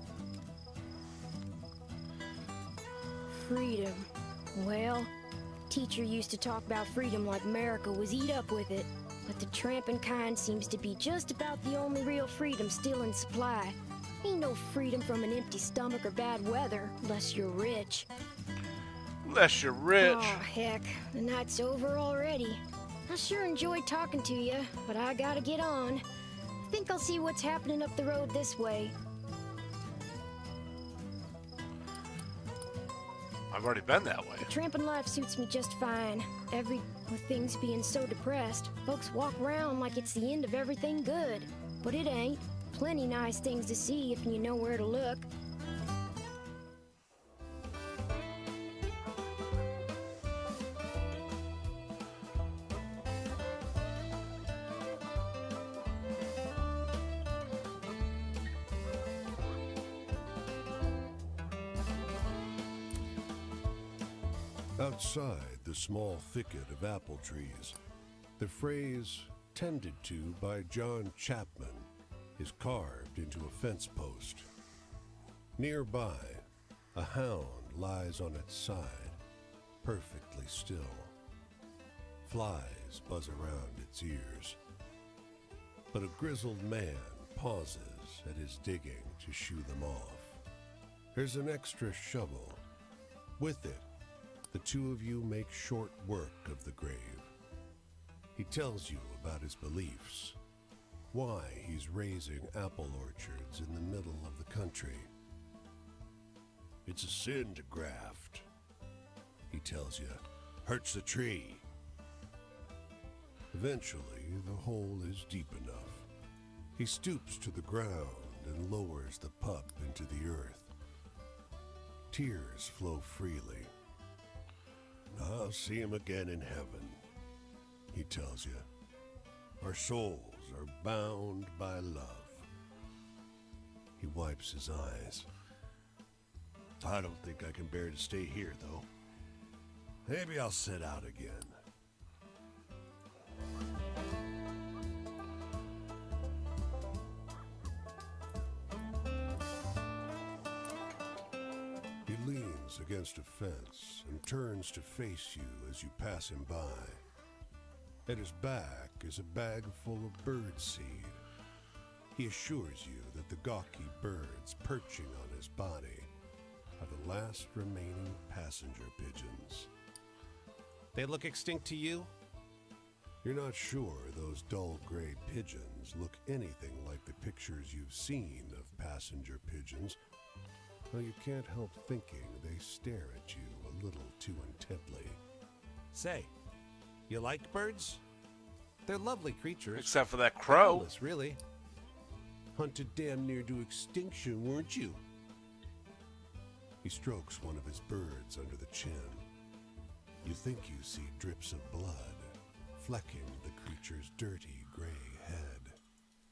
Freedom. Well, teacher used to talk about freedom like America was eat up with it. But the tramping kind seems to be just about the only real freedom still in supply. Ain't no freedom from an empty stomach or bad weather, unless you're rich. Unless you're rich. Oh, heck, the night's over already. I sure enjoyed talking to you, but I gotta get on. Think I'll see what's happening up the road this way. I've already been that way. The tramping life suits me just fine. With things being so depressed, folks walk around like it's the end of everything good. But it ain't. Plenty nice things to see if you know where to look. Outside the small thicket of apple trees, the phrase "tended to by John Chapman" is carved into a fence post. Nearby, a hound lies on its side, perfectly still. Flies buzz around its ears. But a grizzled man pauses at his digging to shoo them off. There's an extra shovel. With it, the two of you make short work of the grave. He tells you about his beliefs, why he's raising apple orchards in the middle of the country. It's a sin to graft, he tells you. Hurts the tree. Eventually, the hole is deep enough. He stoops to the ground and lowers the pup into the earth. Tears flow freely. I'll see him again in heaven, he tells you. Our souls are bound by love. He wipes his eyes. I don't think I can bear to stay here, though. Maybe I'll sit out again. He leans against a fence and turns to face you as you pass him by. At his back is a bag full of bird seed. He assures you that the gawky birds perching on his body are the last remaining passenger pigeons. They look extinct to you? You're not sure those dull gray pigeons look anything like the pictures you've seen of passenger pigeons, though you can't help thinking they stare at you a little too intently. Say, you like birds? They're lovely creatures. Except for that crow. Harmless, really. Hunted damn near to extinction, weren't you? He strokes one of his birds under the chin. You think you see drips of blood flecking the creature's dirty gray head.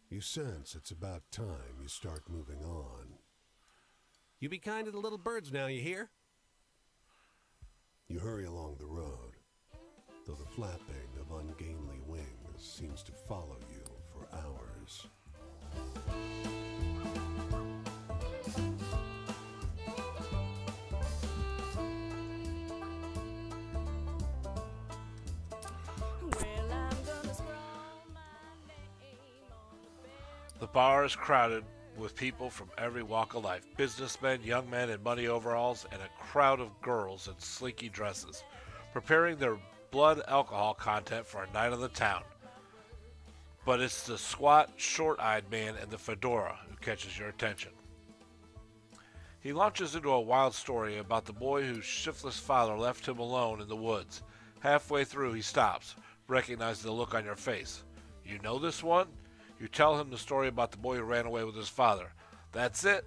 You sense it's about time you start moving on. You be kind to the little birds now, you hear? You hurry along the road, though the flapping of ungainly wings seems to follow you for hours. Well, I'm gonna scroll my name on the bed. The bar is crowded with people from every walk of life. Businessmen, young men in muddy overalls, and a crowd of girls in slinky dresses, preparing their blood alcohol content for a night on the town. But it's the squat, short-eyed man in the fedora who catches your attention. He launches into a wild story about the boy whose shiftless father left him alone in the woods. Halfway through, he stops, recognizing the look on your face. You know this one? You tell him the story about the boy who ran away with his father. That's it.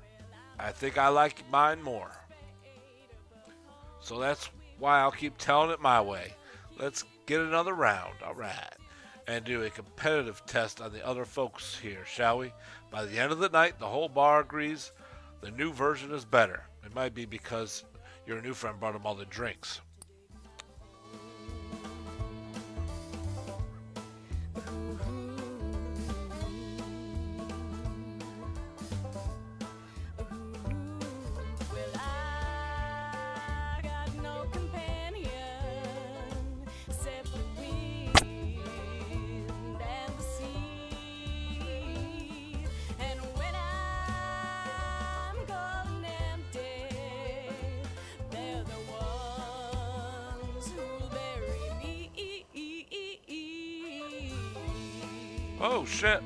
I think I like mine more. So that's why I'll keep telling it my way. Let's get another round, alright, and do a competitive test on the other folks here, shall we? By the end of the night, the whole bar agrees the new version is better. It might be because your new friend brought him all the drinks. Well, I got no companion except the wind and the sea. And when I'm gone empty, they're the ones who'll bury me. Oh, shit.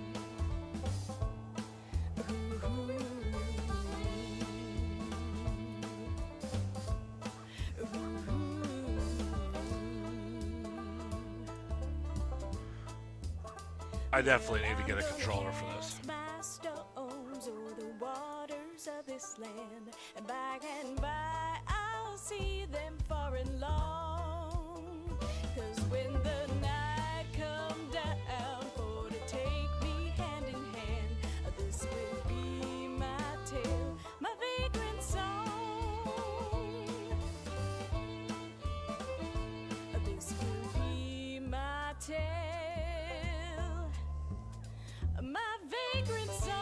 I definitely need to get a controller for this. My stones o'er the waters of this land, and by I'll see them far and long. 'Cause when the night come down for to take me hand in hand, this will be my tale, my vagrant song. This will be my tale, my vagrant song.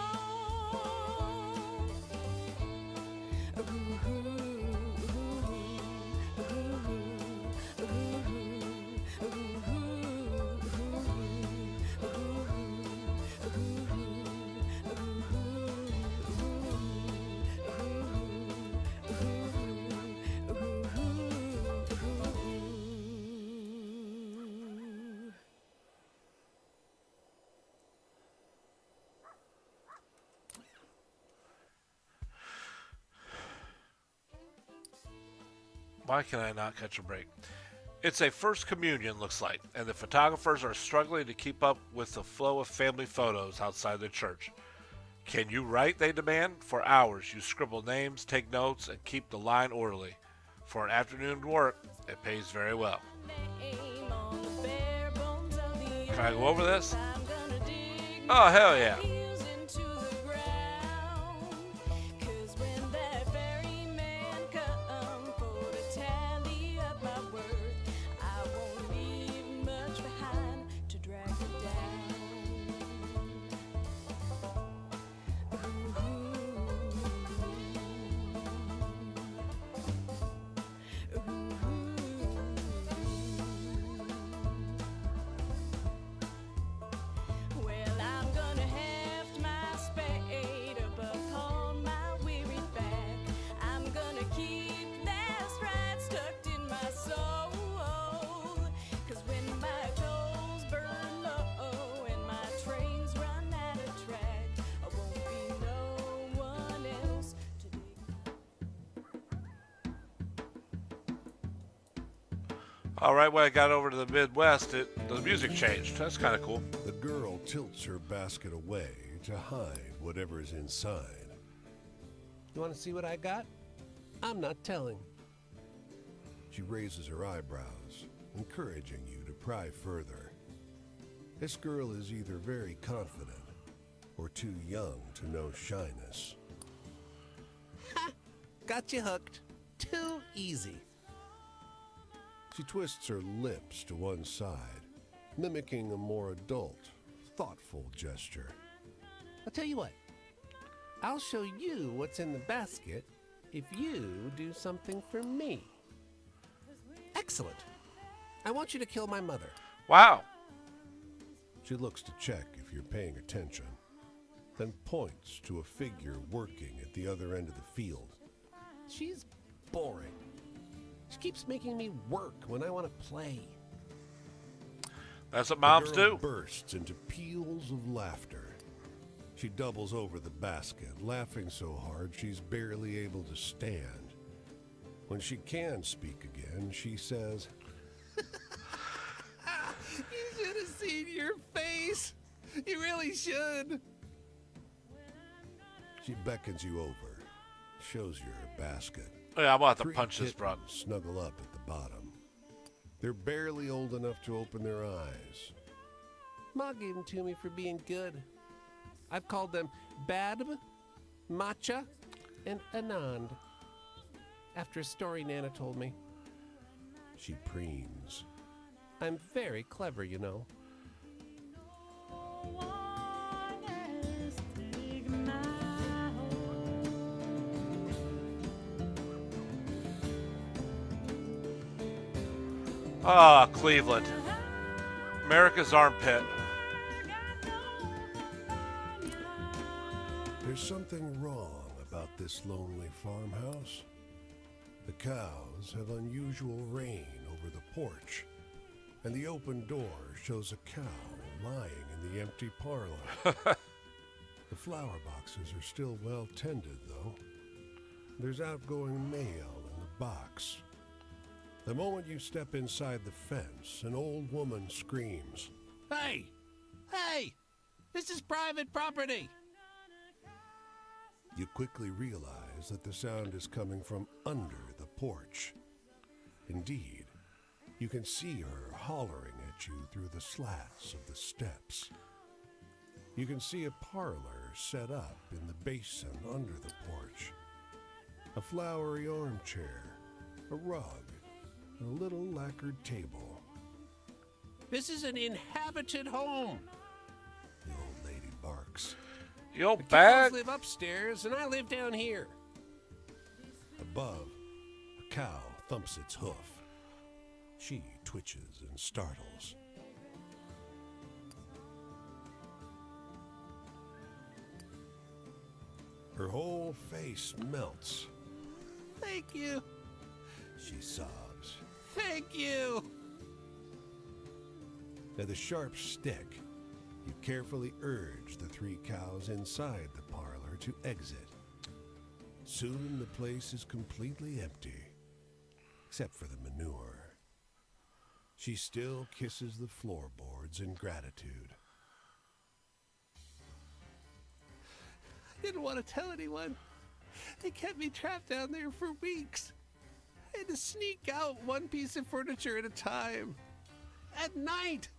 Why can I not catch a break? It's a first communion, looks like, and the photographers are struggling to keep up with the flow of family photos outside the church. Can you write, they demand? For hours, you scribble names, take notes, and keep the line orderly. For an afternoon work, it pays very well. Name on the bare bones of the Can I go over this? I'm gonna dig Oh, hell yeah. heels into the ground. 'Cause when that very man come for to tally up my worth, I won't leave much behind to drag it down. Well, I'm gonna heft my spade up upon my weary back. I'm gonna keep that stride stuck in my soul. 'Cause when my coals burn low and my trains run out of track, I won't be no one else to dig. All right, when I got over to the Midwest, the music changed. That's kind of cool. The girl tilts her basket away to hide whatever is inside. You want to see what I got? I'm not telling. She raises her eyebrows, encouraging you to pry further. This girl is either very confident or too young to know shyness. Got you hooked. Too easy. She twists her lips to one side, mimicking a more adult, thoughtful gesture. I'll tell you what. I'll show you what's in the basket if you do something for me. Excellent. I want you to kill my mother. Wow. She looks to check if you're paying attention, then points to a figure working at the other end of the field. She's boring. She keeps making me work when I want to play. That's what The moms girl do. bursts into peals of laughter. She doubles over the basket, laughing so hard she's barely able to stand. When she can speak again, she says, You should have seen your face. You really should. she beckons you over, shows you her basket. Oh, yeah, I'm about to Three punch this broad. kittens snuggle up at the bottom. They're barely old enough to open their eyes. Ma gave them to me for being good. I've called them Badb, Matcha, and Anand. After a story Nana told me. She preens. I'm very clever, you know. Ah, Cleveland. America's armpit. There's something wrong about this lonely farmhouse. The cows have unusual rain over the porch, and the open door shows a cow lying in the empty parlor. The flower boxes are still well tended, though. There's outgoing mail in the box. The moment you step inside the fence, an old woman screams. Hey! Hey! This is private property! You quickly realize that the sound is coming from under the porch. Indeed, you can see her hollering at you through the slats of the steps. You can see a parlor set up in the basin under the porch. A flowery armchair, a rug, and a little lacquered table. This is an inhabited home. The old lady barks. Yo, The bag. cows live upstairs, and I live down here. Above, a cow thumps its hoof. She twitches and startles. Her whole face melts. Thank you. She sobs. Thank you. With a sharp stick, you carefully urge the three cows inside the parlor to exit. Soon the place is completely empty, except for the manure. She still kisses the floorboards in gratitude. I didn't want to tell anyone. They kept me trapped down there for weeks. I had to sneak out one piece of furniture at a time. At night.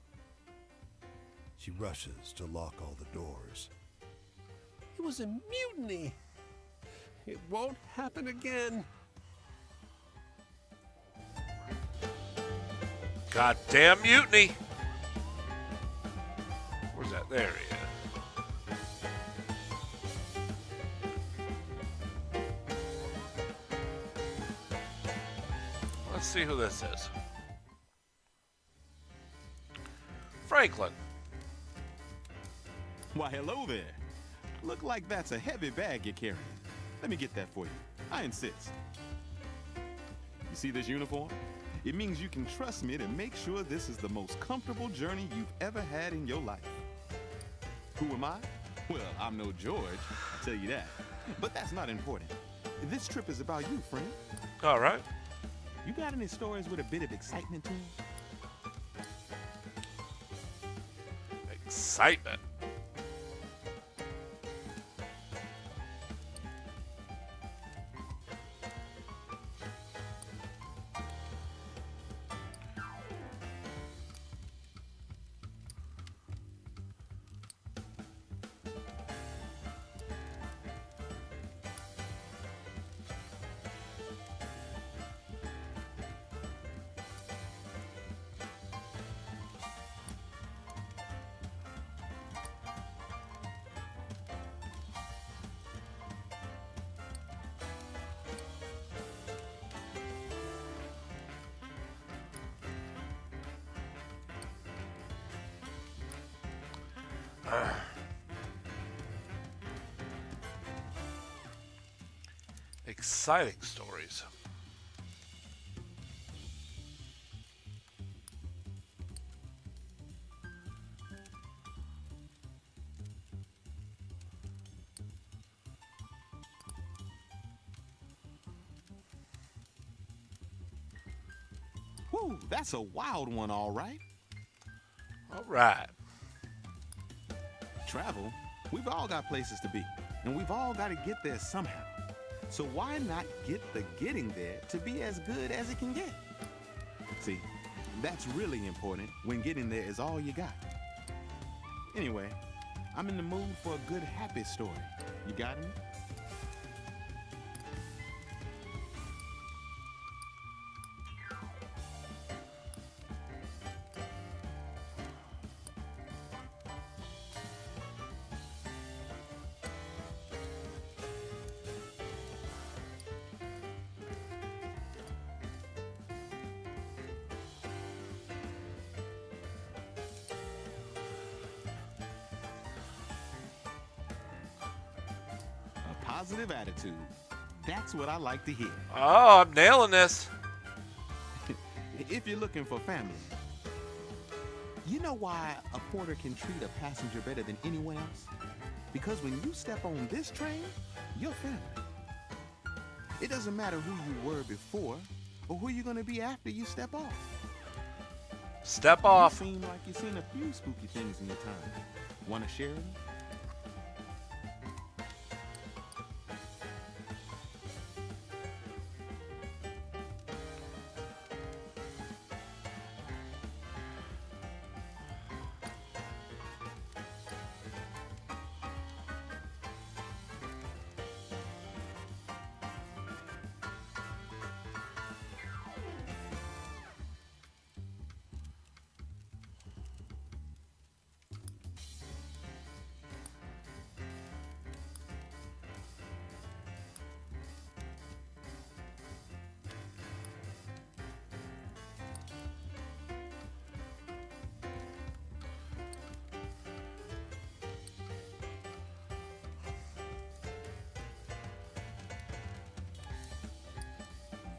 She rushes to lock all the doors. It was a mutiny. It won't happen again. Goddamn mutiny. Where's that? There he is. Let's see who this is. Franklin. Why, hello there. Look like that's a heavy bag you're carrying. Let me get that for you. I insist. You see this uniform? It means you can trust me to make sure this is the most comfortable journey you've ever had in your life. Who am I? Well, I'm no George, I'll tell you that. But that's not important. This trip is about you, friend. All right. You got any stories with a bit of excitement to them? Excitement. Exciting stories. Woo, that's a wild one, all right. All right. Travel, we've all got places to be, and we've all got to get there somehow. So why not get the getting there to be as good as it can get? See, that's really important when getting there is all you got. Anyway, I'm in the mood for a good happy story. You got me? A positive attitude. That's what I like to hear. Oh, I'm nailing this. If you're looking for family, you know why a porter can treat a passenger better than anyone else? Because when you step on this train, you're family. It doesn't matter who you were before or who you're going to be after you step off. Step off. You seem like you've seen a few spooky things in your time. Want to share them?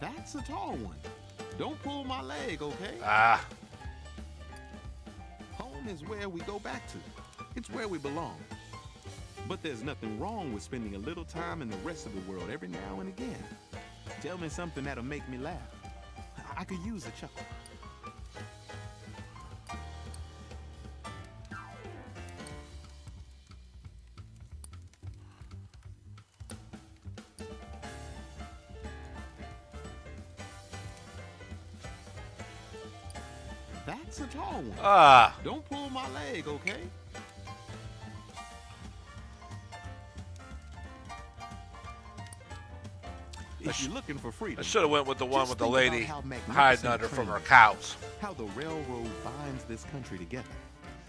That's a tall one. Don't pull my leg, okay? Ah. Home is where we go back to. It's where we belong. But there's nothing wrong with spending a little time in the rest of the world every now and again. Tell me something that'll make me laugh. I could use a chuckle. That's a tall one. Ah. Don't pull my leg, okay? If you're looking for freedom, I should have went with the one just with the think about lady how magnificent hiding the under from train her is. couch. How the railroad binds this country together.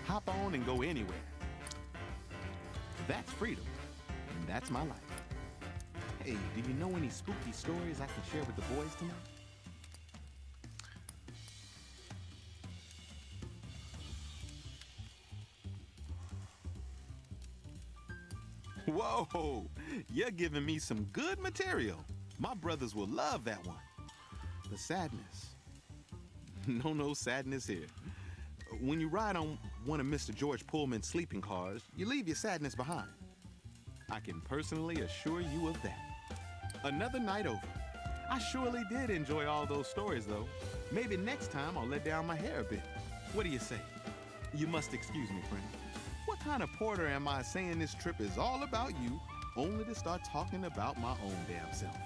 Hop on and go anywhere. That's freedom, and that's my life. Hey, do you know any spooky stories I can share with the boys tonight? Whoa, you're giving me some good material. My brothers will love that one. The sadness. No sadness here. When you ride on one of Mr. George Pullman's sleeping cars, you leave your sadness behind. I can personally assure you of that. Another night over. I surely did enjoy all those stories, though. Maybe next time I'll let down my hair a bit. What do you say? You must excuse me, friend. What kind of porter am I saying this trip is all about you, only to start talking about my own damn self?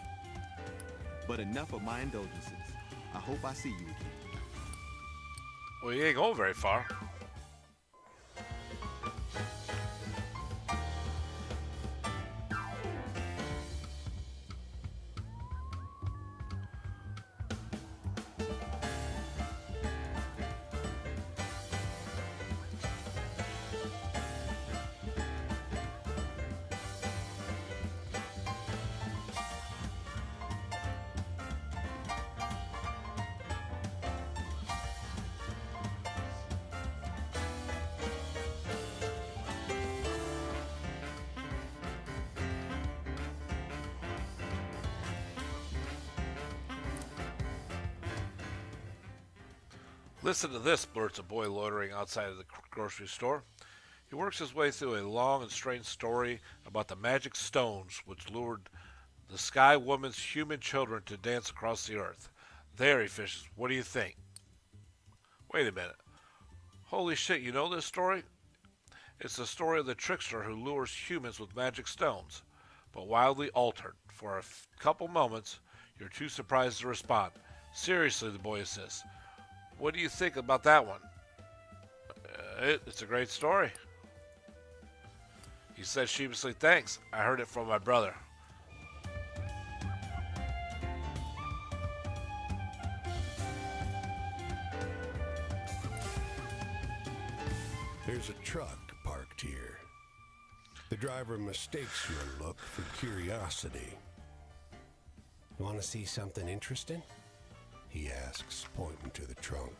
But enough of my indulgences. I hope I see you again. Well, you ain't going very far. Listen to this, blurts a boy loitering outside of the grocery store. He works his way through a long and strange story about the magic stones which lured the Sky Woman's human children to dance across the earth. There, he fishes. What do you think? Wait a minute. Holy shit, you know this story? It's the story of the trickster who lures humans with magic stones, but wildly altered. For a couple moments, you're too surprised to respond. Seriously, the boy insists. What do you think about that one? It's a great story. He said sheepishly, thanks. I heard it from my brother. There's a truck parked here. The driver mistakes your look for curiosity. You want to see something interesting? He asks, pointing to the trunk.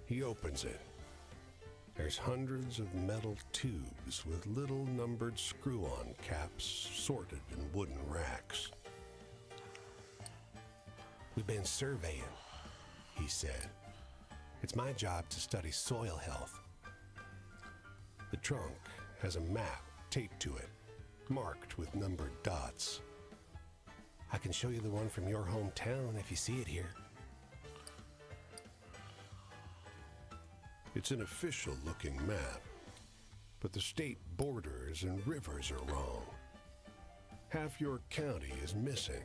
He opens it. There's hundreds of metal tubes with little numbered screw-on caps sorted in wooden racks. We've been surveying, he said. It's my job to study soil health. The trunk has a map taped to it, marked with numbered dots. I can show you the one from your hometown if you see it here. It's an official-looking map, but the state borders and rivers are wrong. Half your county is missing.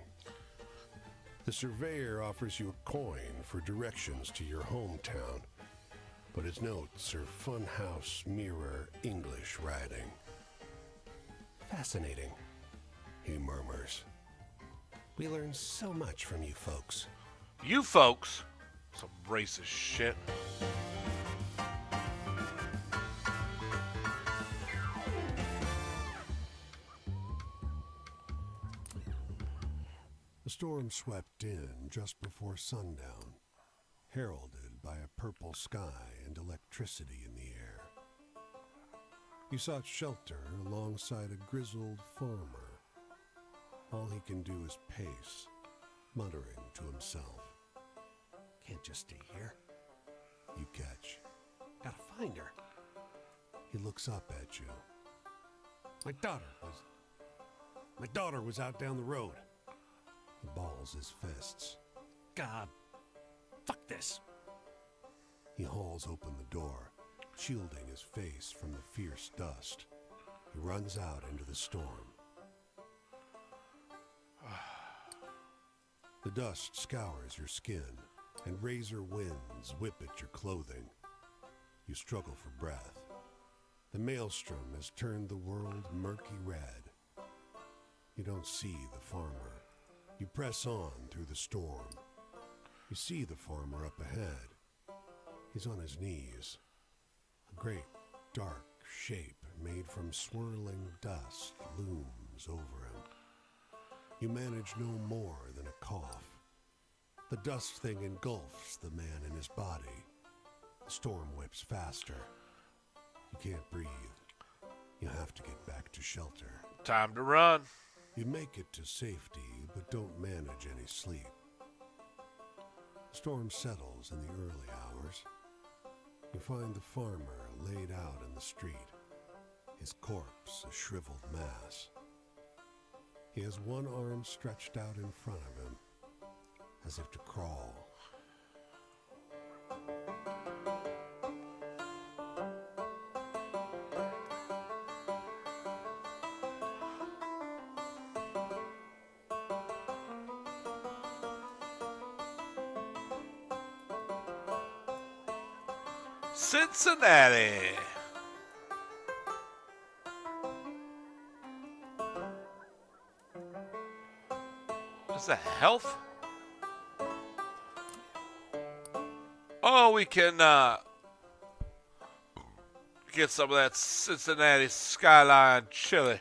The surveyor offers you a coin for directions to your hometown, but his notes are funhouse mirror English writing. Fascinating, He murmurs. we learn so much from you folks. You folks, some racist shit. The storm swept in just before sundown, heralded by a purple sky and electricity in the air. He sought shelter alongside a grizzled farmer. All he can do is pace, muttering to himself. Can't just stay here. You catch. Gotta find her. He looks up at you. My daughter was out down the road. He balls his fists. God, fuck this. He hauls open the door, shielding his face from the fierce dust. He runs out into the storm. The dust scours your skin, and razor winds whip at your clothing. You struggle for breath. The maelstrom has turned the world murky red. You don't see the farmer. You press on through the storm. You see the farmer up ahead. He's on his knees. A great, dark shape made from swirling dust looms over him. You manage no more than a cough. The dust thing engulfs the man in his body. The storm whips faster. You can't breathe. You have to get back to shelter. Time to run. You make it to safety, but don't manage any sleep. The storm settles in the early hours. You find the farmer laid out in the street, his corpse a shriveled mass. He has one arm stretched out in front of him, as if to crawl. Cincinnati. Is that health? Oh, we can get some of that Cincinnati Skyline chili.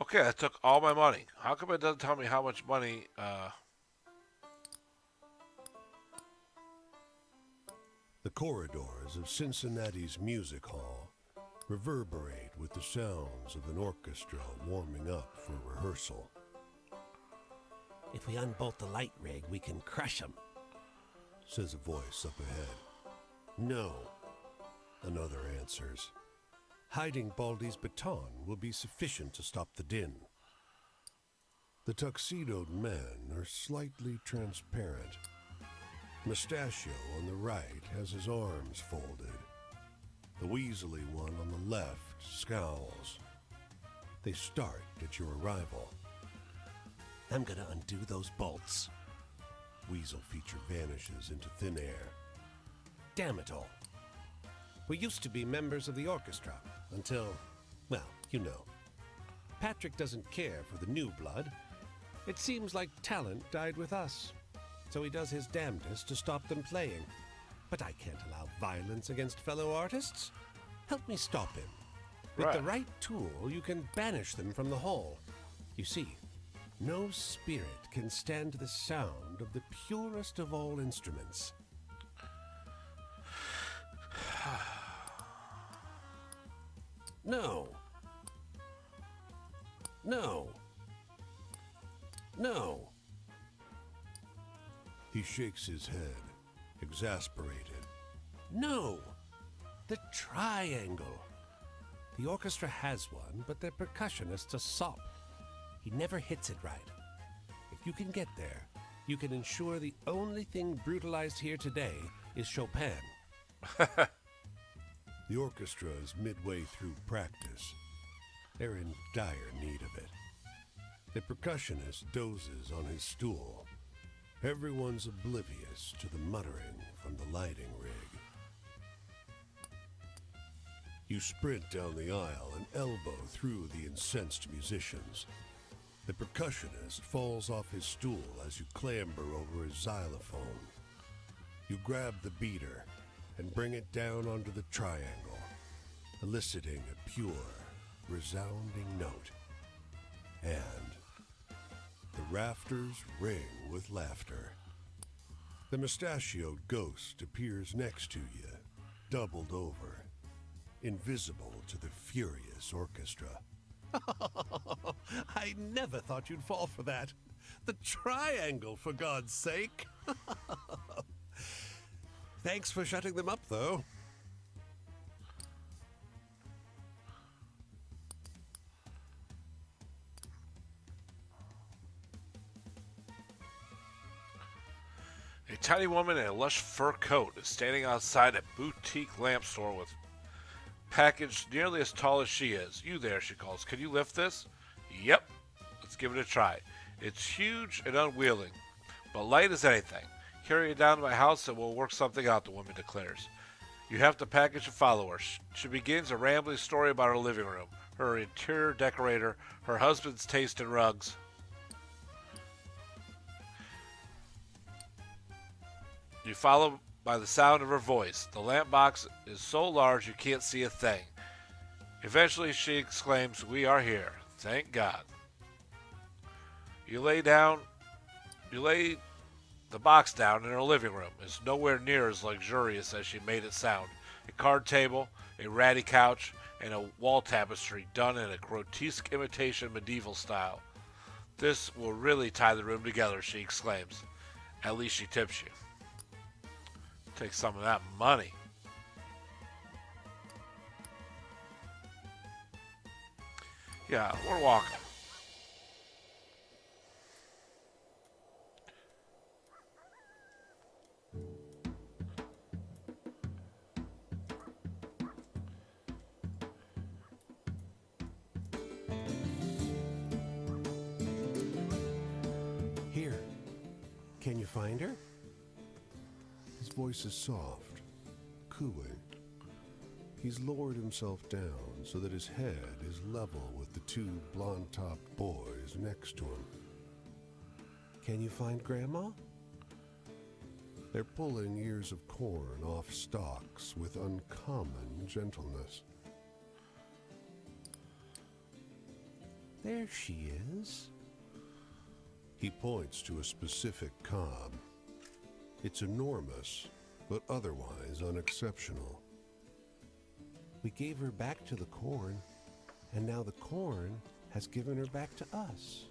Okay, that took all my money. How come it doesn't tell me how much money? The corridors of Cincinnati's music hall reverberate with the sounds of an orchestra warming up for rehearsal. If we unbolt the light rig, we can crush them, says a voice up ahead. No, another answers. Hiding Baldy's baton will be sufficient to stop the din. The tuxedoed men are slightly transparent. Mustachio on the right has his arms folded. The weaselly one on the left scowls. They start at your arrival. I'm gonna undo those bolts. Weasel feature vanishes into thin air. Damn it all. We used to be members of the orchestra until, well, you know. Patrick doesn't care for the new blood. It seems like talent died with us, so he does his damnedest to stop them playing. But I can't allow violence against fellow artists. Help me stop him. With the right tool, you can banish them from the hall. You see, no spirit can stand the sound of the purest of all instruments. No. No. No. He shakes his head, exasperated. No. The triangle. The orchestra has one, but their percussionist's a sop. He never hits it right. If you can get there, you can ensure the only thing brutalized here today is Chopin. The orchestra is midway through practice. They're in dire need of it. The percussionist dozes on his stool. Everyone's oblivious to the muttering from the lighting rig. You sprint down the aisle and elbow through the incensed musicians. The percussionist falls off his stool as you clamber over his xylophone. You grab the beater and bring it down onto the triangle, eliciting a pure, resounding note. And the rafters ring with laughter. The mustachioed ghost appears next to you, doubled over, invisible to the furious orchestra. I never thought you'd fall for that. The triangle, for God's sake. Thanks for shutting them up, though. A tiny woman in a lush fur coat is standing outside a boutique lamp store with package nearly as tall as she is. You there, she calls. Can you lift this? Yep. Let's give it a try. It's huge and unwielding, but light as anything. Carry it down to my house and we'll work something out, the woman declares. You have to package and follow her. She begins a rambling story about her living room, her interior decorator, her husband's taste in rugs. You follow by the sound of her voice. The lamp box is so large you can't see a thing. Eventually she exclaims, "We are here. Thank God." You lay the box down in her living room. It's nowhere near as luxurious as she made it sound. A card table, a ratty couch, and a wall tapestry done in a grotesque imitation medieval style. This will really tie the room together, she exclaims. At least she tips you. Take some of that money. Yeah, we're walking. Here. Can you find her? His voice is soft, cooing. He's lowered himself down so that his head is level with the two blonde-topped boys next to him. Can you find Grandma? They're pulling ears of corn off stalks with uncommon gentleness. There she is. He points to a specific cob. It's enormous, but otherwise unexceptional. We gave her back to the corn, and now the corn has given her back to us.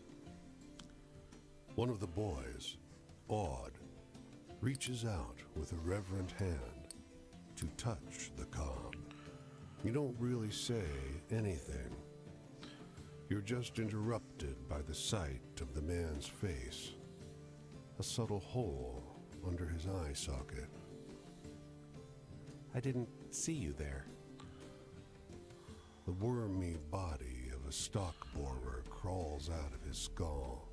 One of the boys, awed, reaches out with a reverent hand to touch the cob. You don't really say anything. You're just interrupted by the sight of the man's face, a subtle hole under his eye socket. I didn't see you there. The wormy body of a stock borer crawls out of his skull.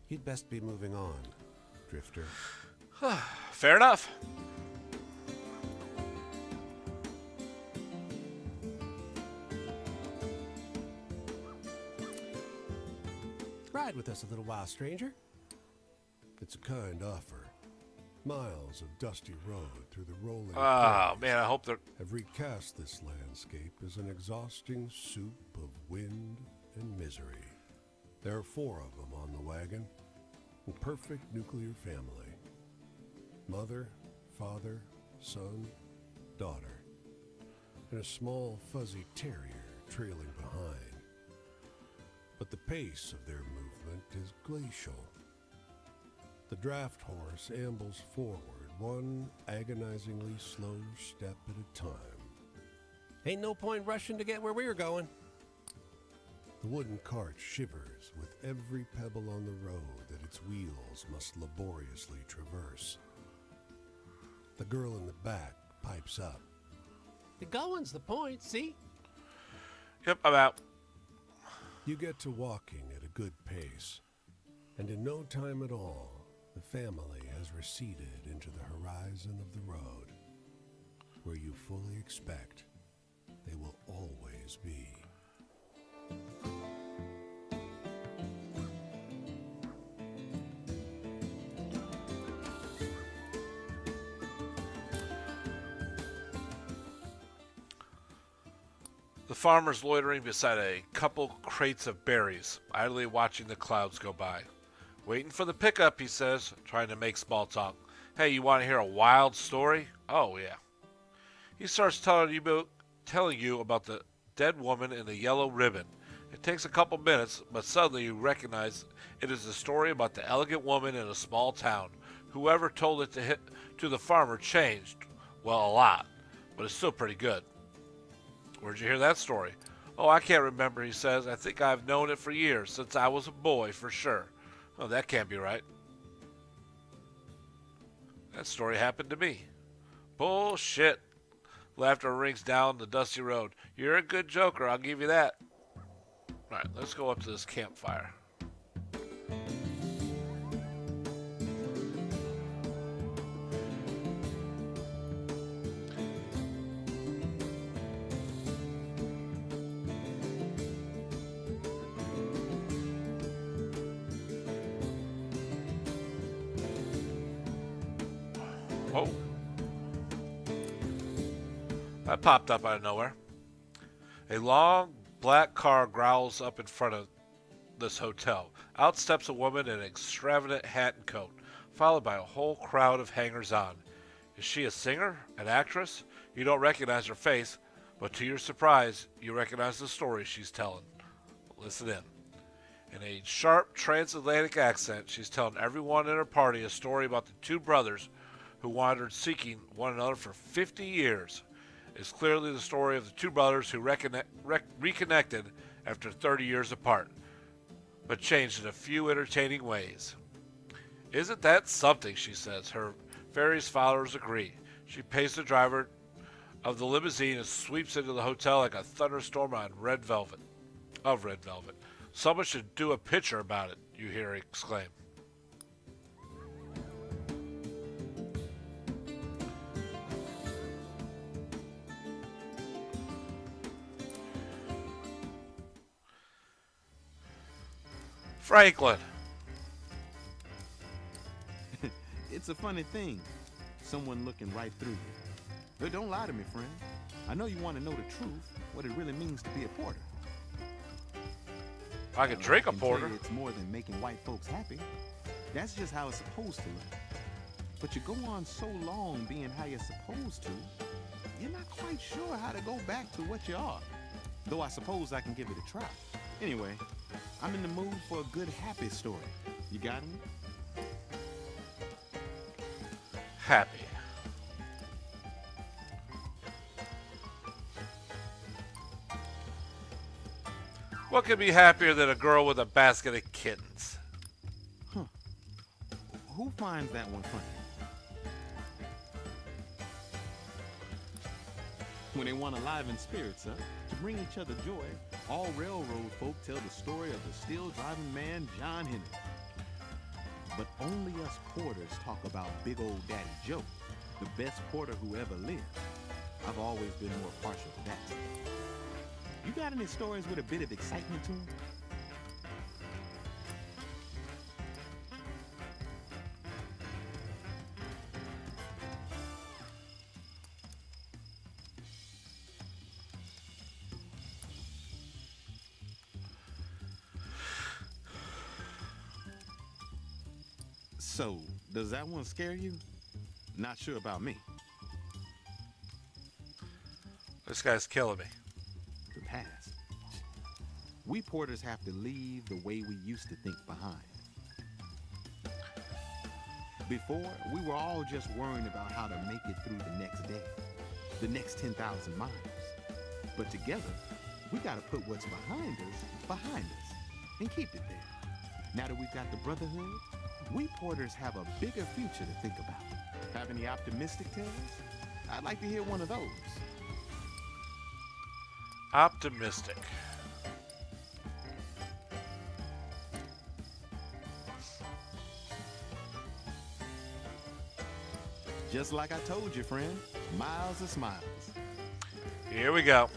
You'd best be moving on, Drifter. Fair enough. Ride with us a little while, stranger. It's a kind offer. Miles of dusty road through the rolling Oh, prairies man, I hope they're... have recast this landscape as an exhausting soup of wind and misery. There are 4 of them on the wagon, a perfect nuclear family. Mother, father, son, daughter, and a small fuzzy terrier trailing behind. But the pace of their movement is glacial. The draft horse ambles forward, one agonizingly slow step at a time. Ain't no point rushing to get where we were going. The wooden cart shivers with every pebble on the road that its wheels must laboriously traverse. The girl in the back pipes up. The going's the point, see? Yep, I'm out. You get to walking at a good pace, and in no time at all, the family has receded into the horizon of the road, where you fully expect they will always be. The farmer's loitering beside a couple crates of berries, idly watching the clouds go by. Waiting for the pickup, he says, trying to make small talk. Hey, you want to hear a wild story? Oh, yeah. He starts telling you about the dead woman in the yellow ribbon. It takes a couple minutes, but suddenly you recognize it is a story about the elegant woman in a small town. Whoever told it to the farmer changed, well, a lot, but it's still pretty good. Where'd you hear that story? Oh, I can't remember, he says. I think I've known it for years, since I was a boy, for sure. Oh, that can't be right. That story happened to me. Bullshit. Laughter rings down the dusty road. You're a good joker, I'll give you that. Alright, let's go up to this campfire. Whoa. That popped up out of nowhere. A long black car growls up in front of this hotel. Out steps a woman in an extravagant hat and coat, followed by a whole crowd of hangers-on. Is she a singer? An actress? You don't recognize her face, but to your surprise, you recognize the story she's telling. Listen in. In a sharp transatlantic accent, she's telling everyone in her party a story about the 2 brothers who wandered seeking one another for 50 years. It's clearly the story of the 2 brothers who reconnected after 30 years apart, but changed in a few entertaining ways. Isn't that something, she says. Her various followers agree. She pays the driver of the limousine and sweeps into the hotel like a thunderstorm on red velvet. Someone should do a picture about it, you hear her exclaim. Franklin. It's a funny thing, someone looking right through you. But don't lie to me, friend. I know you want to know the truth, what it really means to be a porter. I could drink a I can tell porter. you it's more than making white folks happy. That's just how it's supposed to look. But you go on so long being how you're supposed to, you're not quite sure how to go back to what you are. Though I suppose I can give it a try. Anyway, I'm in the mood for a good happy story. You got any? Happy. What could be happier than a girl with a basket of kittens? Who finds that one funny? When they want to liven spirits up to bring each other joy, all railroad folk tell the story of the still driving man, John Henry. But only us porters talk about big old Daddy Joe, the best porter who ever lived. I've always been more partial to that. You got any stories with a bit of excitement to them? So, does that one scare you? Not sure about me. This guy's killing me. The past. We porters have to leave the way we used to think behind. Before, we were all just worrying about how to make it through the next day, the next 10,000 miles. But together, we gotta put what's behind us, and keep it there. Now that we've got the brotherhood, we porters have a bigger future to think about. Have any optimistic tales? I'd like to hear one of those. Optimistic. Just like I told you, friend, miles of smiles. Here we go.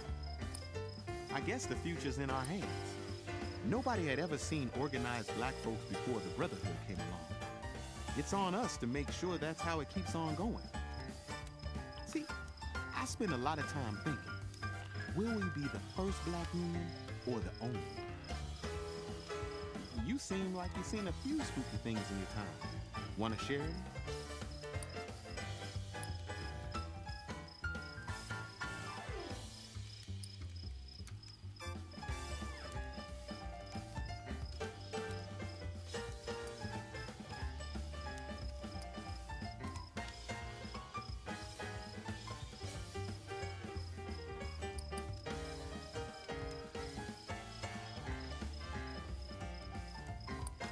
I guess the future's in our hands. Nobody had ever seen organized black folks before the Brotherhood came along. It's on us to make sure that's how it keeps on going. See, I spend a lot of time thinking, will we be the first black union or the only? You seem like you've seen a few spooky things in your time. Want to share it?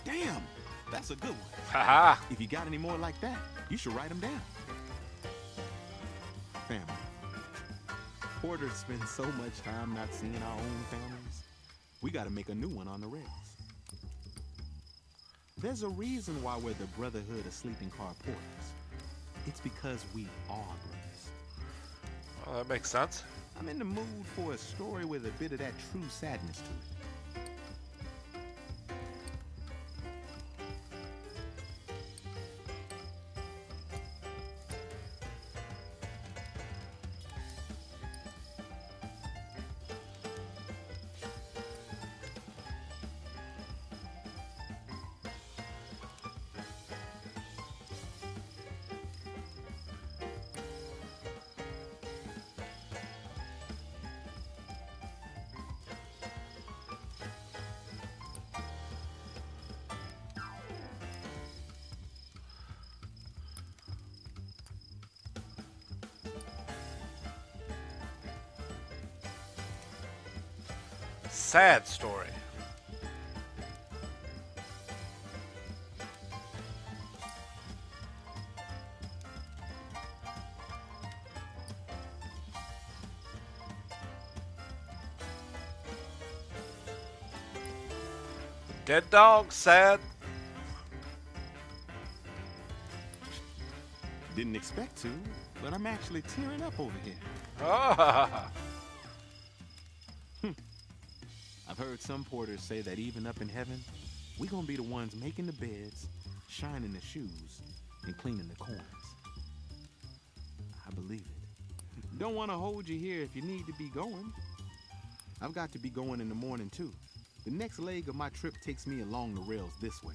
Damn, that's a good one. Haha. If you got any more like that, you should write them down. Family. Porters spend so much time not seeing our own families. We gotta make a new one on the rails. There's a reason why we're the Brotherhood of Sleeping Car Porters. It's because we are brothers. Well, that makes sense. I'm in the mood for a story with a bit of that true sadness to it. Sad story. Dead dog, sad. Didn't expect to, but I'm actually tearing up over here. Ah. I've heard some porters say that even up in heaven, we gonna be the ones making the beds, shining the shoes, and cleaning the corners. I believe it. Don't want to hold you here if you need to be going. I've got to be going in the morning too. The next leg of my trip takes me along the rails this way.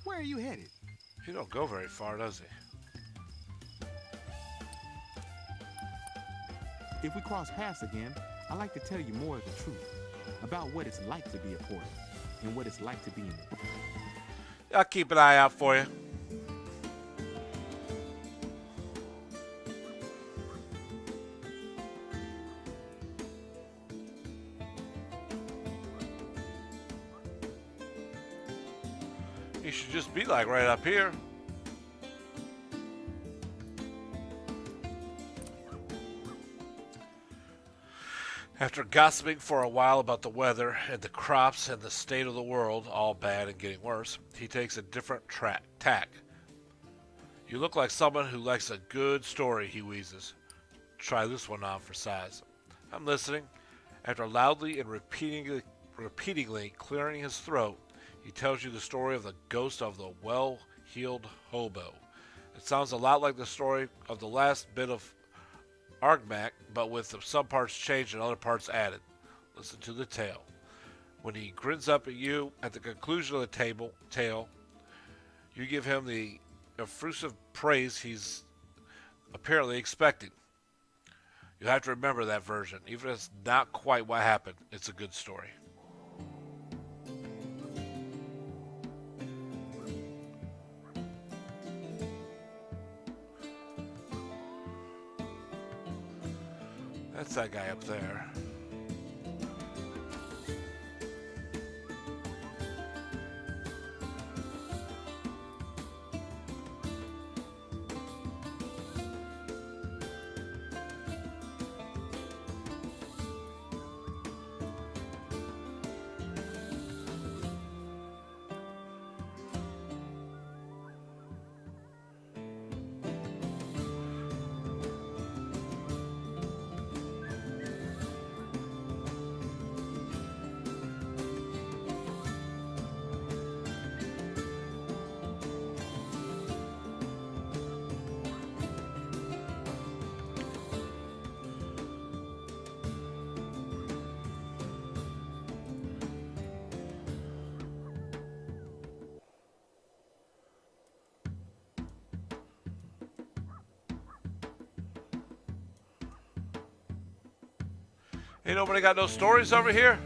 Where are you headed? He don't go very far, does he? If we cross paths again, I'd like to tell you more of the truth. about what it's like to be a porter and what it's like to be in it. I'll keep an eye out for you. You should just be like right up here. After gossiping for a while about the weather and the crops and the state of the world, all bad and getting worse, he takes a different tack. You look like someone who likes a good story, he wheezes. Try this one on for size. I'm listening. After loudly and repeatedly clearing his throat, he tells you the story of the ghost of the well-heeled hobo. It sounds a lot like the story of the last bit of Argmac, but with some parts changed and other parts added. Listen to the tale. When he grins up at you at the conclusion of the tale, you give him the effusive praise he's apparently expecting. You have to remember that version. Even if it's not quite what happened, it's a good story. That's that guy up there. Ain't nobody got no stories over here?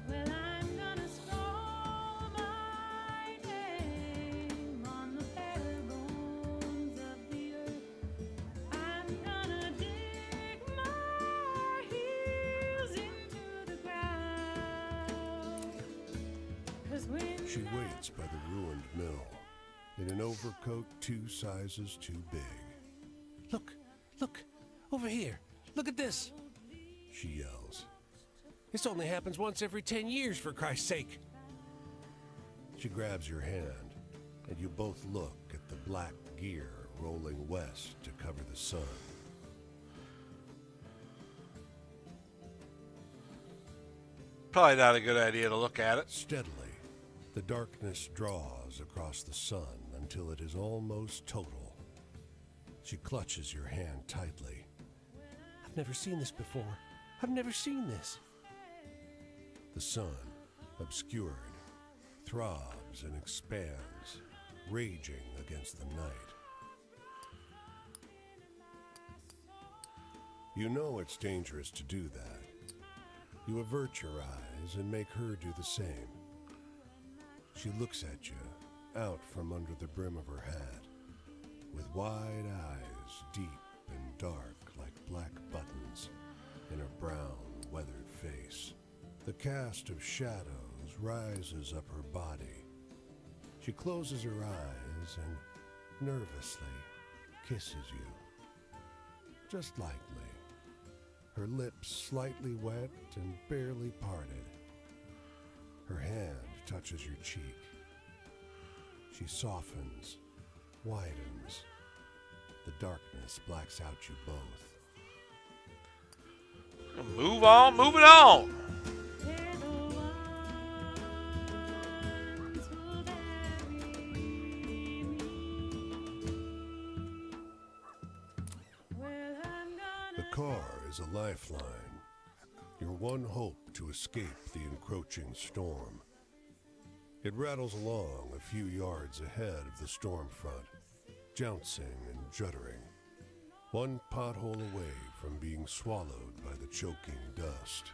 Well, I'm gonna stroll my name on the bare bones of the earth. I'm gonna dig my heels into the ground. 'Cause when She waits by the ruined mill, in an overcoat 2 sizes too big. Look, over here. Look at this. She yells. This only happens once every 10 years, for Christ's sake. She grabs your hand, and you both look at the black gear rolling west to cover the sun. Probably not a good idea to look at it. Steadily, the darkness draws across the sun until it is almost total. She clutches your hand tightly. I've never seen this before. I've never seen this. The sun, obscured, throbs and expands, raging against the night. You know it's dangerous to do that. You avert your eyes and make her do the same. She looks at you, out from under the brim of her hat, with wide eyes deep and dark like black buttons in a brown, weathered face. The cast of shadows rises up her body. She closes her eyes and nervously kisses you. Just lightly, her lips slightly wet and barely parted. Her hand touches your cheek. She softens, widens. The darkness blacks out you both. Move on, move it on. they're the ones who bury me. car is a lifeline, your one hope to escape the encroaching storm. It rattles along a few yards ahead of the storm front, jouncing and juddering, one pothole away from being swallowed by the choking dust.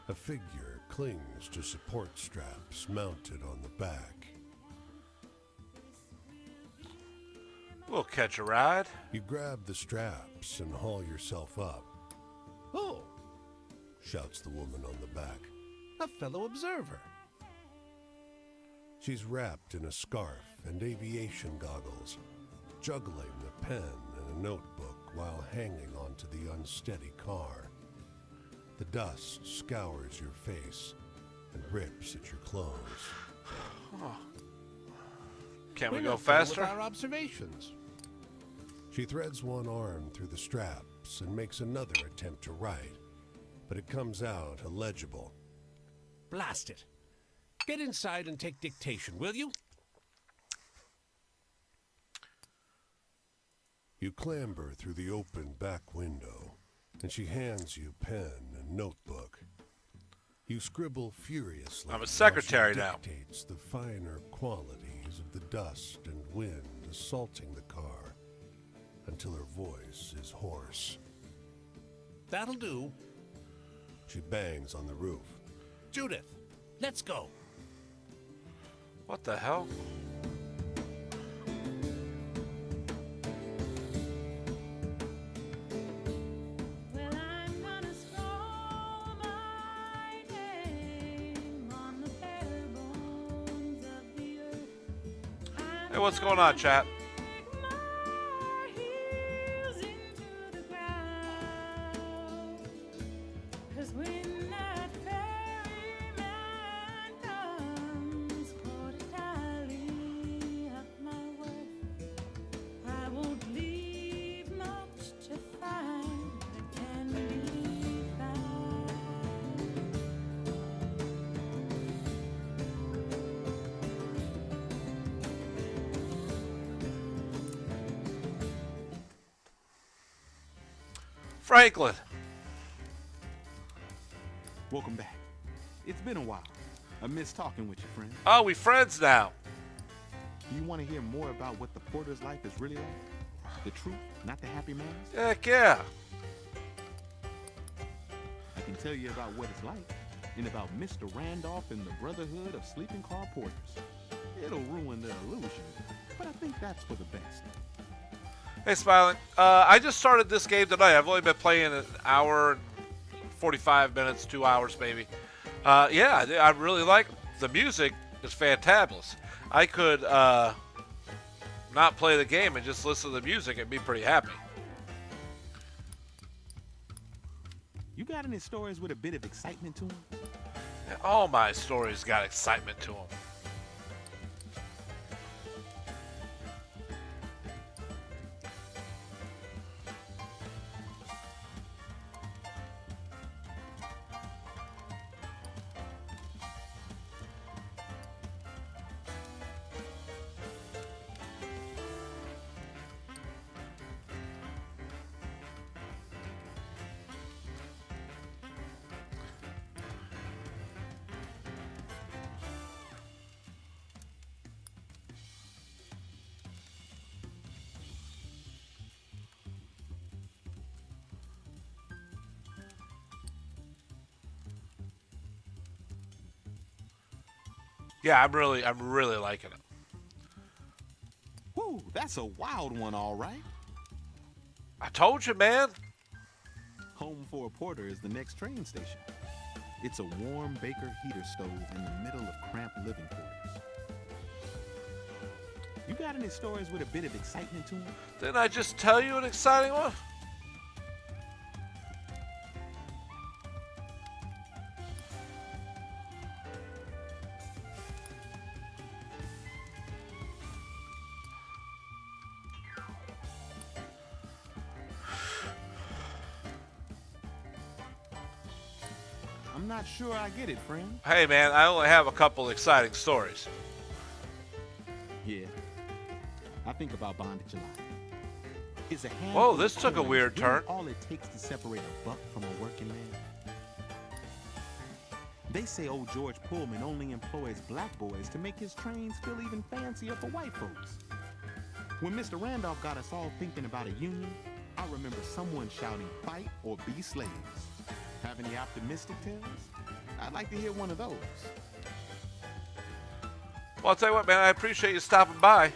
A figure clings to support straps mounted on the back. We'll catch a ride. You grab the straps and haul yourself up. Oh, Shouts the woman on the back. a fellow observer. She's wrapped in a scarf and aviation goggles, juggling a pen and a notebook while hanging onto the unsteady car. The dust scours your face and rips at your clothes. Can't we We're go not done with faster? our observations. She threads one arm through the straps and makes another attempt to write, but it comes out illegible. Blast it. Get inside and take dictation, will you? You clamber through the open back window, and she hands you pen and notebook. You scribble furiously. I'm a secretary while now. she dictates the finer qualities of the dust and wind assaulting the car until her voice is hoarse. That'll do. She bangs on the roof. Judith, let's go. What the hell? Well, I'm gonna stroll my name on the bare bones of the earth. Hey, what's going on, chat? Dig my heels into the ground. 'Cause when that ferryman comes for to tally up my worth, I won't leave much to find that can be found. Franklin. Welcome back. It's been a while. I miss talking with you, friend. Oh, we friends now. Do you want to hear more about what the porter's life is really like? The truth, not the happy mask? Heck yeah. I can tell you about what it's like and about Mr. Randolph and the Brotherhood of Sleeping Car Porters. It'll ruin the illusion, but I think that's for the best. Hey, Smiling. I just started this game tonight. I've only been playing an hour, 45 minutes, 2 hours maybe. Yeah, I really like the music. It's fantabulous. I could not play the game and just listen to the music and be pretty happy. You got any stories with a bit of excitement to them? All my stories got excitement to them. Yeah, I'm really liking it. Whew, that's a wild one, all right. I told you, man. Home for a porter is the next train station. It's a warm Baker heater stove in the middle of cramped living quarters. You got any stories with a bit of excitement to them? Didn't I just tell you an exciting one? I'm not sure I get it, friend. Hey, man, I only have a couple exciting stories. Yeah, I think about bondage a lot. Is a hand. Whoa, this took a weird turn. All it takes to separate a buck from a working man. They say old George Pullman only employs black boys to make his trains feel even fancier for white folks. When Mr. Randolph got us all thinking about a union, I remember someone shouting, "Fight or be slaves." Have any optimistic tales? I'd like to hear one of those. Well, I'll tell you what, man, I appreciate you stopping by.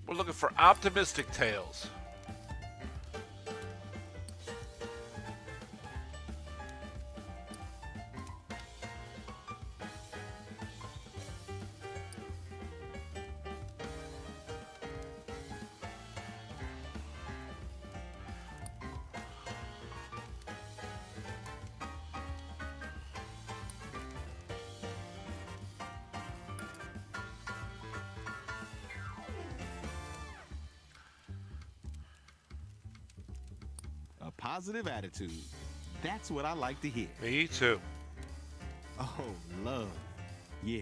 We're looking for optimistic tales. A positive attitude. That's what I like to hear. Me too. Oh, love. Yeah.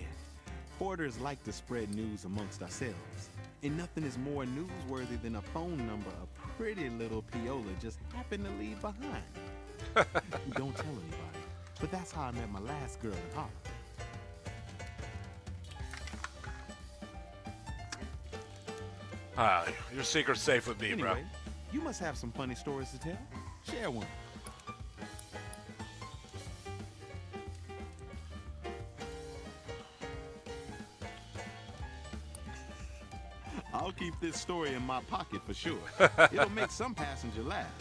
Porters like to spread news amongst ourselves. And nothing is more newsworthy than a phone number a pretty little Piola just happened to leave behind. Don't tell anybody. But that's how I met my last girl in Harlem. Your secret's safe with me, Anyway, bro. you must have some funny stories to tell. Share one. I'll keep this story in my pocket for sure. It'll make some passenger laugh.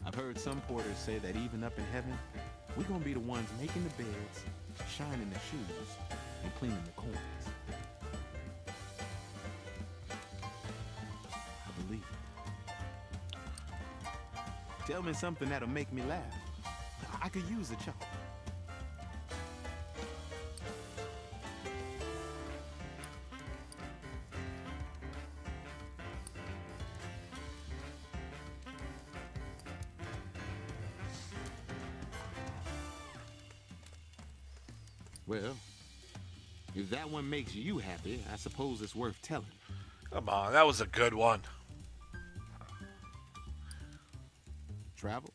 I've heard some porters say that even up in heaven, we're gonna be the ones making the beds, shining the shoes, and cleaning the corners. I believe it. Tell me something that'll make me laugh. I could use a chuckle. Well, if that one makes you happy, I suppose it's worth telling. Come on, that was a good one. Travel?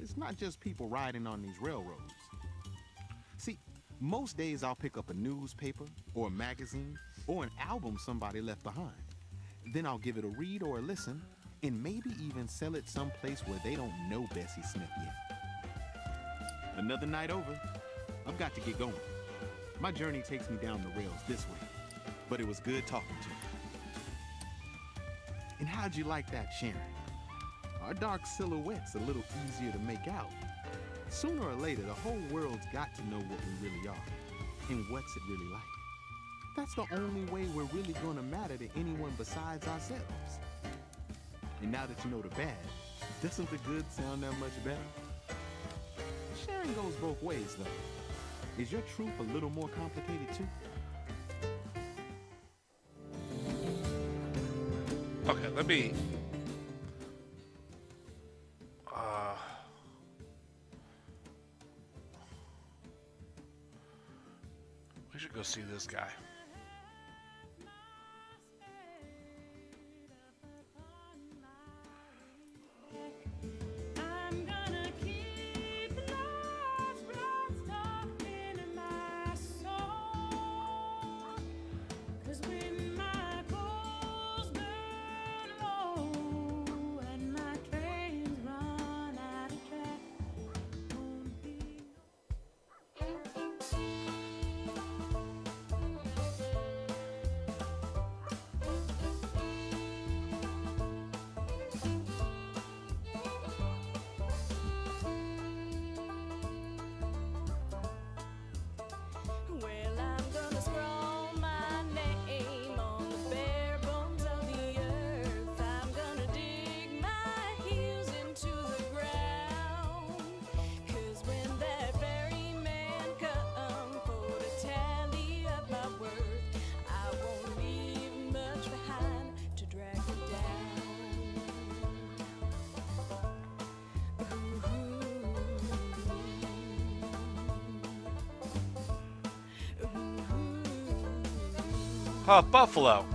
It's not just people riding on these railroads. See, most days I'll pick up a newspaper or a magazine or an album somebody left behind. Then I'll give it a read or a listen and maybe even sell it someplace where they don't know Bessie Smith yet. Another night over. I've got to get going. My journey takes me down the rails this way, but it was good talking to you. And how'd you like that, Sharon? Our dark silhouette's a little easier to make out. Sooner or later, the whole world's got to know what we really are and what's it really like. That's the only way we're really gonna matter to anyone besides ourselves. And now that you know the bad, doesn't the good sound that much better? Sharing goes both ways, though. Is your truth a little more complicated, too? Okay, let me... we should go see this guy. I'm gonna keep love's blood stuck in my soul. 'Cause when my coals burn low and my trains run out of track, won't be Buffalo.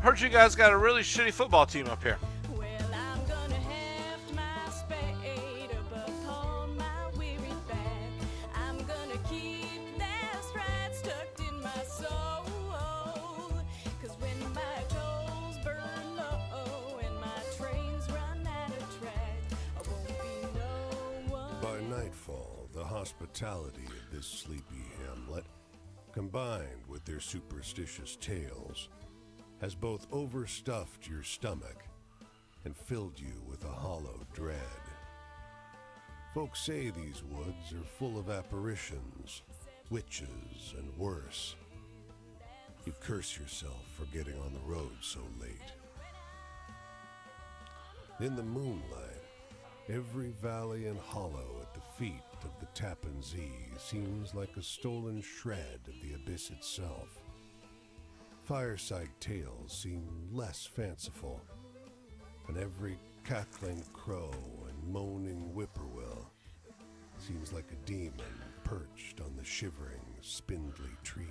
Heard you guys got a really shitty football team up here. Well, I'm gonna heft my spade up upon my weary back. I'm gonna keep that stride tucked in my soul. 'Cause when my coals burn low and my trains run out of track, I won't be no one. By nightfall, the hospitality of this sleepy hamlet, combined with their superstitious tales, has both overstuffed your stomach and filled you with a hollow dread. Folks say these woods are full of apparitions, witches, and worse. You curse yourself for getting on the road so late. In the moonlight, every valley and hollow at the feet of the Tappan Zee seems like a stolen shred of the abyss itself. Fireside tales seem less fanciful, and every cackling crow and moaning whippoorwill seems like a demon perched on the shivering, spindly trees.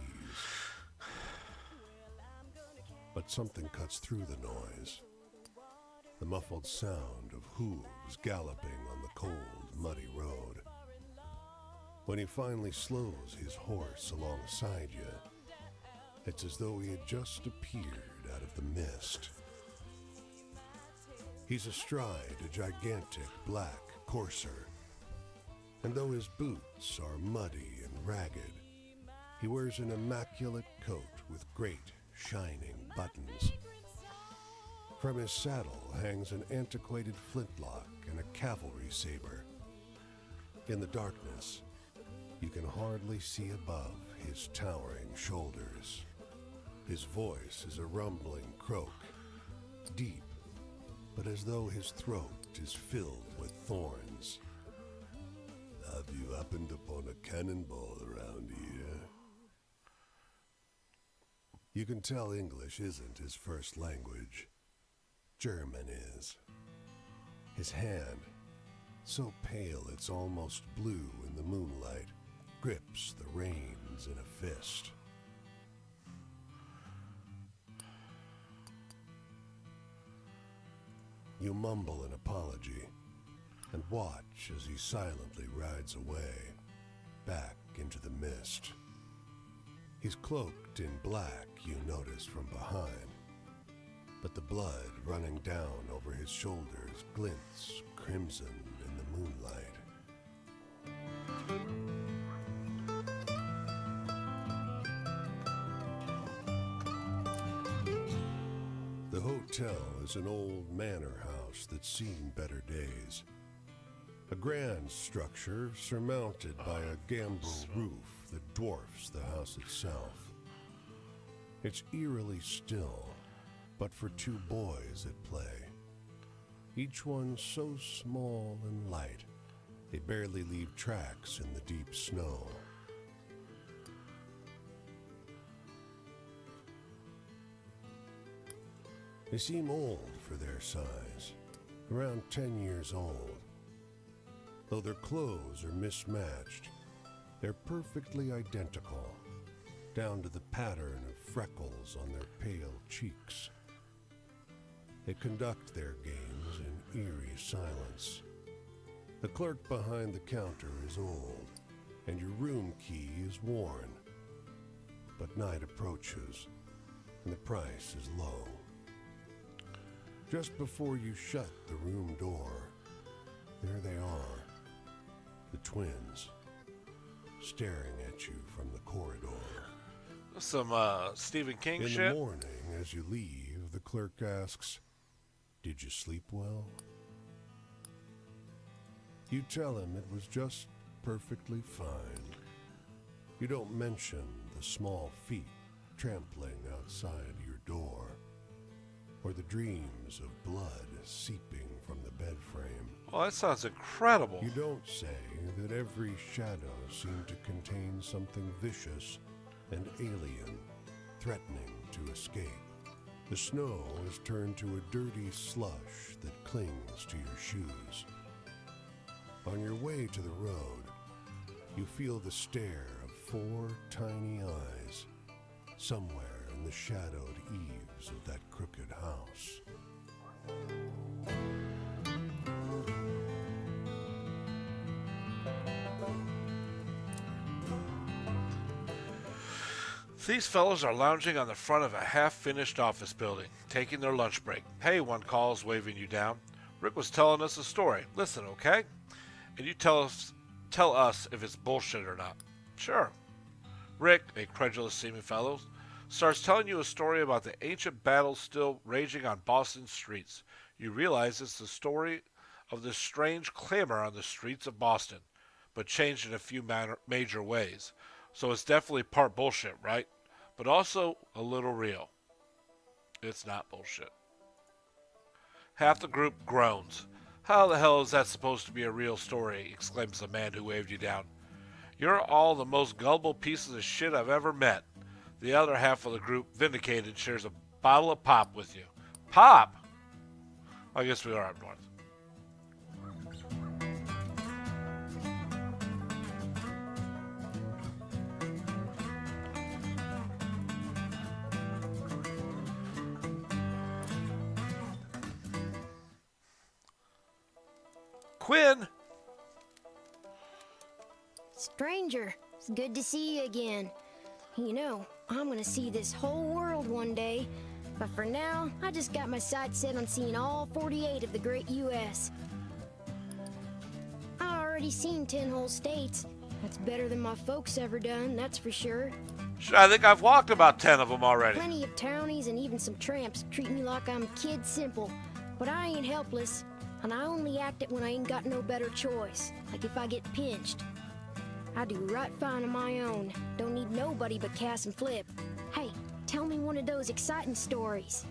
But something cuts through the noise. The muffled sound of hooves galloping on the cold, muddy road. When he finally slows his horse alongside you, it's as though he had just appeared out of the mist. He's astride a gigantic black courser, and though his boots are muddy and ragged, he wears an immaculate coat with great shining buttons. From his saddle hangs an antiquated flintlock and a cavalry saber. In the darkness, you can hardly see above his towering shoulders. His voice is a rumbling croak, deep, but as though his throat is filled with thorns. Have you happened upon a cannonball around here? You can tell English isn't his first language. German is. His hand, so pale it's almost blue in the moonlight, grips the reins in a fist. You mumble an apology and watch as he silently rides away, back into the mist. He's cloaked in black, you notice from behind, but the blood running down over his shoulders glints crimson in the moonlight. The hotel is an old manor house that's seen better days. A grand structure surmounted by a gambrel roof that dwarfs the house itself. It's eerily still, but for two boys at play. Each one so small and light, they barely leave tracks in the deep snow. They seem old for their size, around 10 years old. Though their clothes are mismatched, they're perfectly identical, down to the pattern of freckles on their pale cheeks. They conduct their games in eerie silence. The clerk behind the counter is old, and your room key is worn. But night approaches, and the price is low. Just before you shut the room door, there they are, the twins, staring at you from the corridor. Some Stephen King In shit. the morning, as you leave, the clerk asks, "Did you sleep well?" You tell him it was just perfectly fine. You don't mention the small feet trampling outside your door, or the dreams of blood seeping from the bed frame. Oh, that sounds incredible. You don't say that every shadow seemed to contain something vicious and alien, threatening to escape. The snow has turned to a dirty slush that clings to your shoes. On your way to the road, you feel the stare of 4 tiny eyes. Somewhere in in the shadowed eaves of that crooked house. These fellows are lounging on the front of a half-finished office building, taking their lunch break. Hey, one calls, waving you down. Rick was telling us a story. Listen, okay? And you tell us if it's bullshit or not. Sure. Rick, a credulous-seeming fellow, starts telling you a story about the ancient battles still raging on Boston's streets. You realize it's the story of this strange clamor on the streets of Boston, but changed in a few major ways. So it's definitely part bullshit, right? But also a little real. It's not bullshit. Half the group groans. How the hell is that supposed to be a real story? Exclaims the man who waved you down. You're all the most gullible pieces of shit I've ever met. The other half of the group, vindicated, shares a bottle of pop with you. Pop? I guess we are up north. Quinn! Stranger, it's good to see you again. You know, I'm gonna see this whole world one day, but for now, I just got my sights set on seeing all 48 of the great U.S. I already seen 10 whole states. That's better than my folks ever done, that's for sure. I think I've walked about 10 of them already. Plenty of townies and even some tramps treat me like I'm kid simple, but I ain't helpless, and I only act it when I ain't got no better choice, like if I get pinched. I do right fine on my own. Don't need nobody but Cass and Flip. Hey, tell me one of those exciting stories.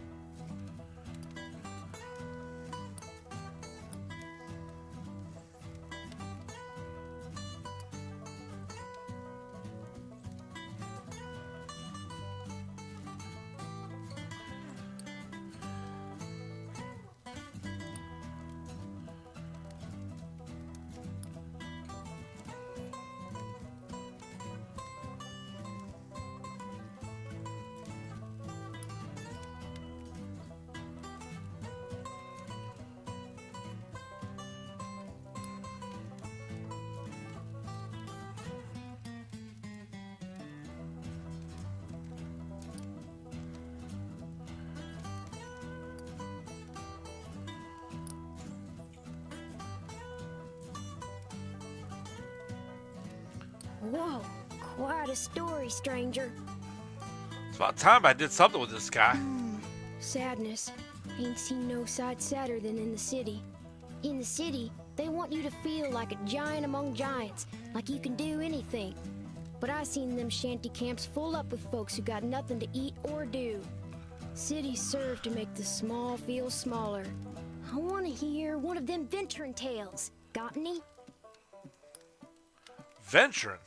Whoa, quite a story, stranger. It's about time I did something with this guy. Sadness. Ain't seen no sight sadder than in the city. In the city, they want you to feel like a giant among giants, like you can do anything. But I seen them shanty camps full up with folks who got nothing to eat or do. Cities serve to make the small feel smaller. I want to hear one of them venturing tales. Got any? Venturing?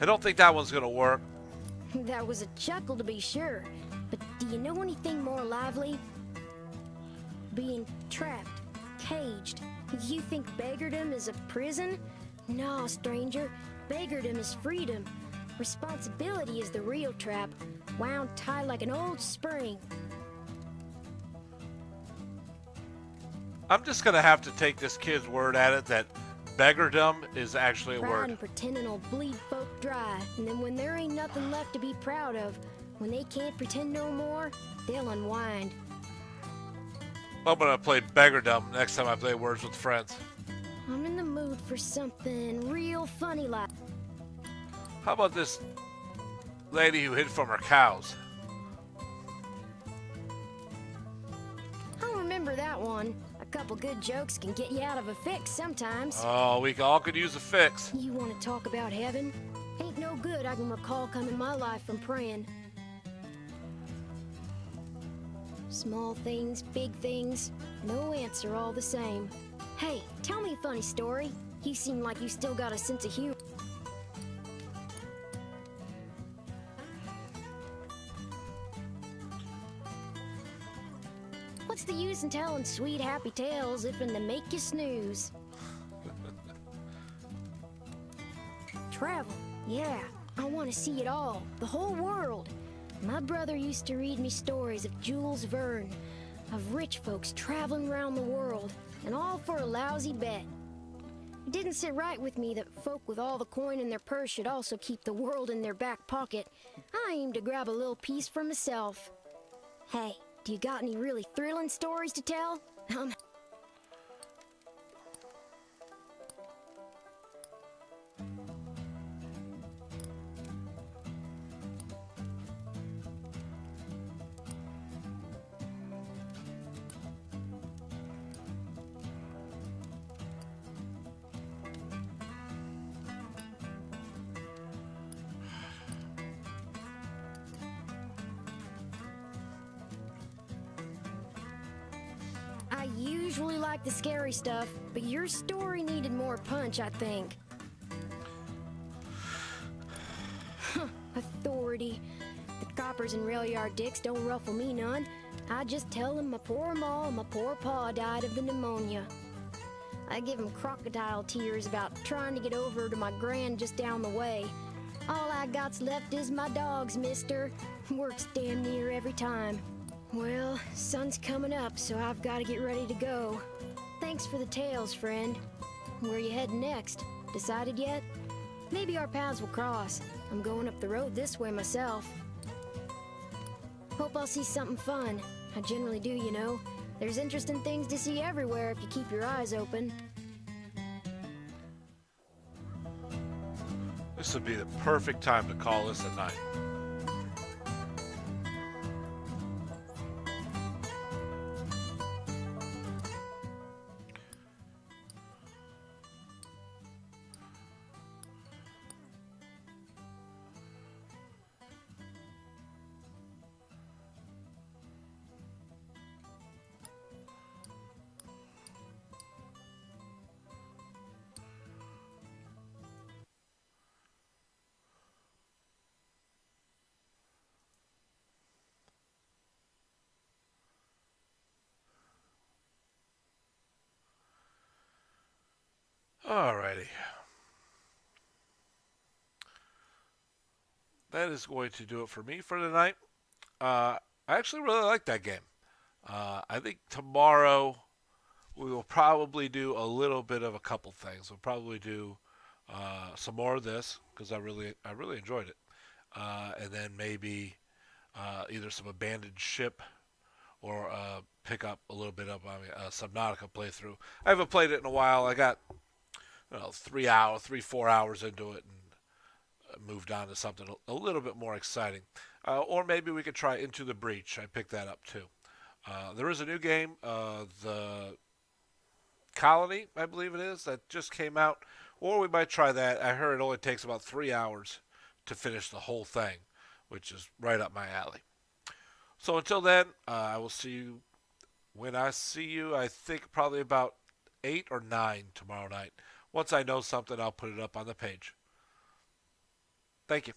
I don't think that one's gonna work. That was a chuckle to be sure. But do you know anything more lively? Being trapped, caged. You think beggardom is a prison? No, stranger. Beggardom is freedom. Responsibility is the real trap, wound tight like an old spring. I'm just gonna have to take this kid's word at it that beggardom is actually a Pride word. and pretending will bleed folk dry, and then when there ain't nothing left to be proud of, when they can't pretend no more, they'll unwind. I'm gonna play beggardom next time I play Words with Friends. I'm in the mood for something real funny like. How about this lady who hid from her cows? I remember that one. A couple good jokes can get you out of a fix sometimes. Oh, we all could use a fix. You want to talk about heaven? Ain't no good I can recall coming my life from praying. Small things, big things, no answer all the same. Hey, tell me a funny story. You seem like you still got a sense of humor. What's the use in telling sweet happy tales if in they make you snooze? Travel, yeah, I want to see it all, the whole world. My brother used to read me stories of Jules Verne, of rich folks traveling around the world, and all for a lousy bet. It didn't sit right with me that folk with all the coin in their purse should also keep the world in their back pocket. I aim to grab a little piece for myself. Hey, do you got any really thrilling stories to tell? I usually like the scary stuff, but your story needed more punch, I think. Authority. The coppers and rail yard dicks don't ruffle me none. I just tell them my poor ma and my poor pa died of the pneumonia. I give them crocodile tears about trying to get over to my grand just down the way. All I got's left is my dogs, mister. Works damn near every time. Well, sun's coming up, so I've got to get ready to go. Thanks for the tales, friend. Where you heading next? Decided yet? Maybe our paths will cross. I'm going up the road this way myself. Hope I'll see something fun. I generally do, you know. There's interesting things to see everywhere if you keep your eyes open. This would be the perfect time to call this a night. Alrighty. That is going to do it for me for tonight. I actually really like that game. I think tomorrow we will probably do a little bit of a couple things. We'll probably do some more of this because I really enjoyed it, and then maybe either some abandoned ship or pick up a little bit of Subnautica playthrough. I haven't played it in a while. I got 4 hours into it and moved on to something a little bit more exciting. Or maybe we could try Into the Breach. I picked that up too. There is a new game, The Colony, I believe it is, that just came out. Or we might try that. I heard it only takes about 3 hours to finish the whole thing, which is right up my alley. So until then, I will see you when I see you. I think probably about 8 or 9 tomorrow night. Once I know something, I'll put it up on the page. Thank you.